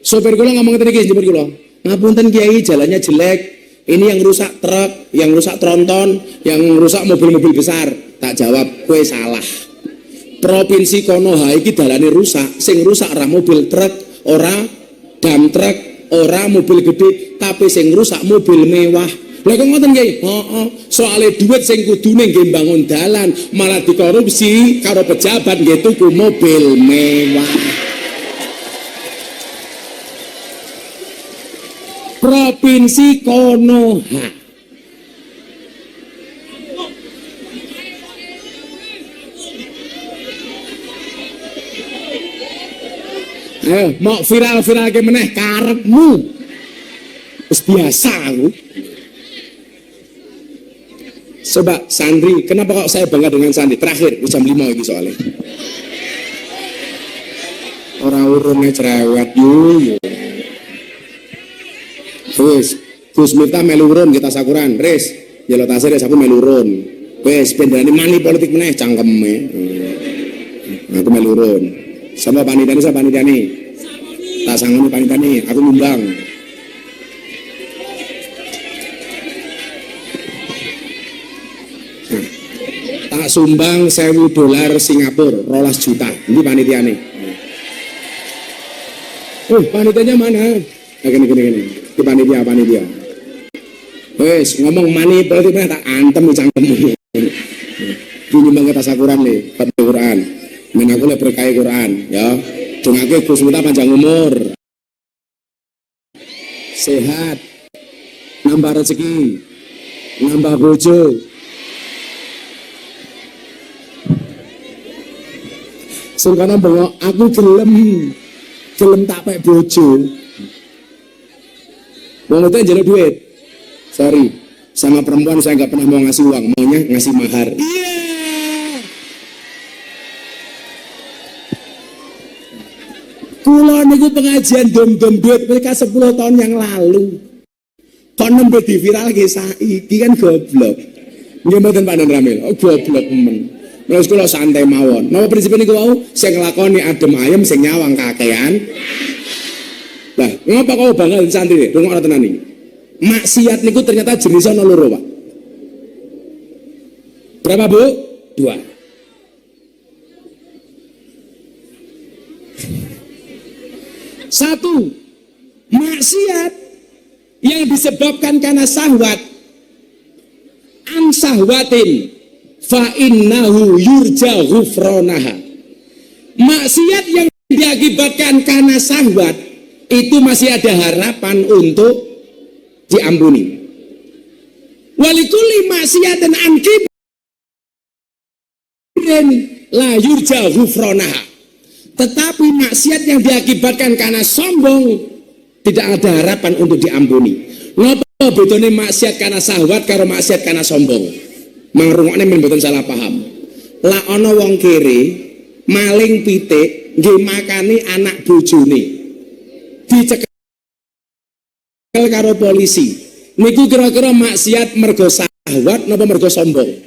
Sopir kula ngomong ngeten iki jemput kula. Ngapunten Kiai, jalannya jelek. Ini yang rusak truk, yang rusak tronton, yang rusak mobil-mobil besar. Tak jawab, kowe salah. Provinsi Konoha iki dalane rusak, sing rusak ora mobil truk, ora dam truk, ora mobil gede, tapi sing rusak mobil mewah. Lha kok ngoten Kiai? Soale duit sing kudune nggih bangun dalan, malah dikorupsi karo pejabat nggih tuku mobil mewah. Provinsi Konoha. Mau viral-viral ke meneh karepmu. Wis biasa aku. Coba Sandri, kenapa kok saya bangga dengan Sandri? Terakhir, jam 5 ini soalnya. Orang urunnya cerewet yuk. Wis, Gus Miftah melurun kita sakuran, res. Jelo tasir aku melurun. Wis benderane mani politik meneh cangkeme. Aku melurun. Sama panitiane sama panitiane. Tak sangoni panitiane, aku ngundang. Tak sumbang $1.000 Singapura, $12 juta. Ini panitiane. Panitianya mana? Gini. Ini panitia. Wes ngomong mani politik tak antem cangkem. Ini nyumbang kita sakuran nih, Quran. Menaku le berkaya Quran, ya. Dongake Gus Miftah panjang umur, sehat, nambah rezeki, nambah bojo. Sungkana bengok, aku gelem tak pek bojo. Wong itu njaluk duit. Sorry, sama perempuan saya nggak pernah mau ngasih uang, maunya ngasih mahar. Kula niku pengajian dom-dom duit mereka 10 tahun yang lalu. Kok nembe di viral ge saiki kan goblok. Nggih mboten Pak Ramil. Oh goblok men. Terus kula santai mawon. Napa prinsip niku wau? Sing nglakoni adem ayem, sing nyawang kakean. Lah, ngapa kok bangga santri? Rungokno tenan iki. Maksiat niku ternyata jenisnya ana loro, Pak. Berapa, Bu? 2. Satu, maksiat yang disebabkan karena syahwat, an syahwatin fa innahu yurja ghufranaha. Maksiat yang diakibatkan karena syahwat itu masih ada harapan untuk diampuni. Walikulli maksiatan an kibrin la yurja ghufranaha. Tetapi maksiat yang diakibatkan karena sombong tidak ada harapan untuk diampuni. Napa bedane maksiat karena syahwat karo maksiat karena sombong? Mangrungokne men mboten salah paham. Lah ana wong kere maling pitik nggih makani anak bojone. Dicekel karo polisi. Niku kira-kira maksiat mergo syahwat napa mergo sombong?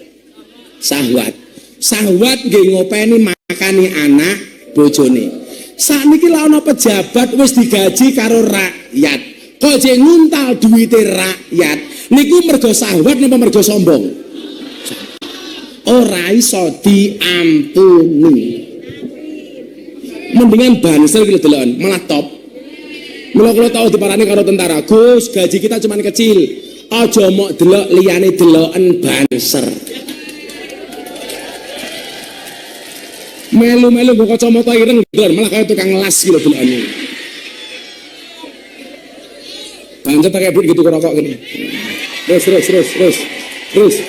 Syahwat. Syahwat nggih ngopeni makani anak bojone. Sakniki lha ana pejabat wis digaji karo rakyat. Kok jek nguntal duwite rakyat. Niku mergo syahwat napa mergo sombong? Ora iso diampuni. Mendingan banser iki deloken, malah top. Mula kula tau diparani karo tentara, Gus, gaji kita cuman kecil. Aja mok delok liyane deloken banser. Melu-melu nggo kacamata ireng malah kaya tukang las iki lho delokane. Banter tak kayak gitu rokok gini. Terus.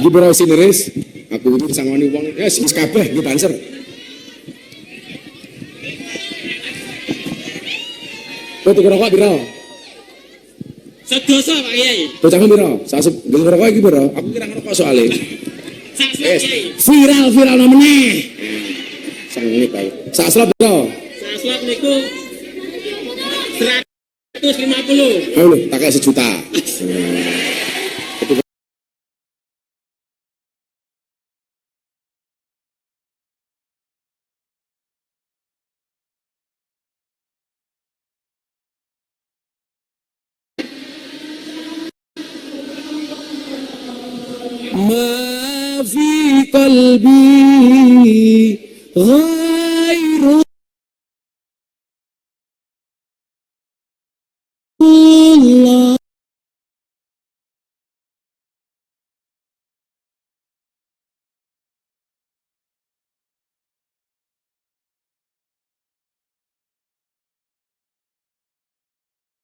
Iki bro sini ris, aku itu disangoni wong, ya sing kabeh iki banser. Kok tuku rokok piro? Sedoso Pak Kiai. Bocahmu piro? Sak gelem rokok iki piro? Aku kira ngerokok soalé. Sak Viral no meneh. Sangit ae. Sak slot piro? Sak slot niku 150. Ayo lho, tak kaya 1 juta. Ma fi qalbi ghairu Allah.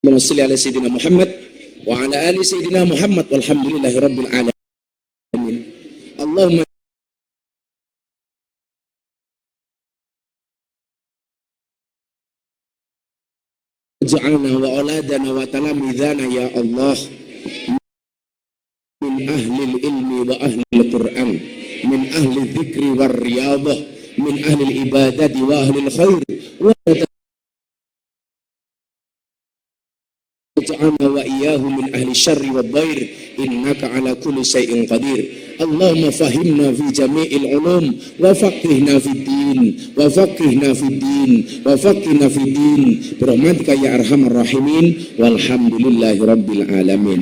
Allahumma shalli ala sayyidina Muhammad wa ala ali sayyidina Muhammad walhamdulillahi rabbil alamin. Allahumma ja'alna wa auladana wa talamidana ya Allah min ahli ilmi wa ahli al-Quran, min ahli dzikri war riyadah, min ahli al-ibadati wa ahli al-khair wa ja'alna wa iyyahu min ahli syarri wad dhair innaka ala kulli syai'in qadir. Allahumma fahimna fi jami'il ulum wa faqihna fid din wa faqihna fid din wa faqihna fid din birahmatika ya arhamar rahimin walhamdulillahi rabbil alamin.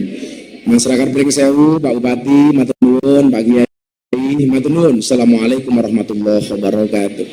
Masyarakat Pring Sewu, Pak Bupati, matur nuwun, Pak Kiai, matur nuwun. Assalamualaikum warahmatullahi wabarakatuh.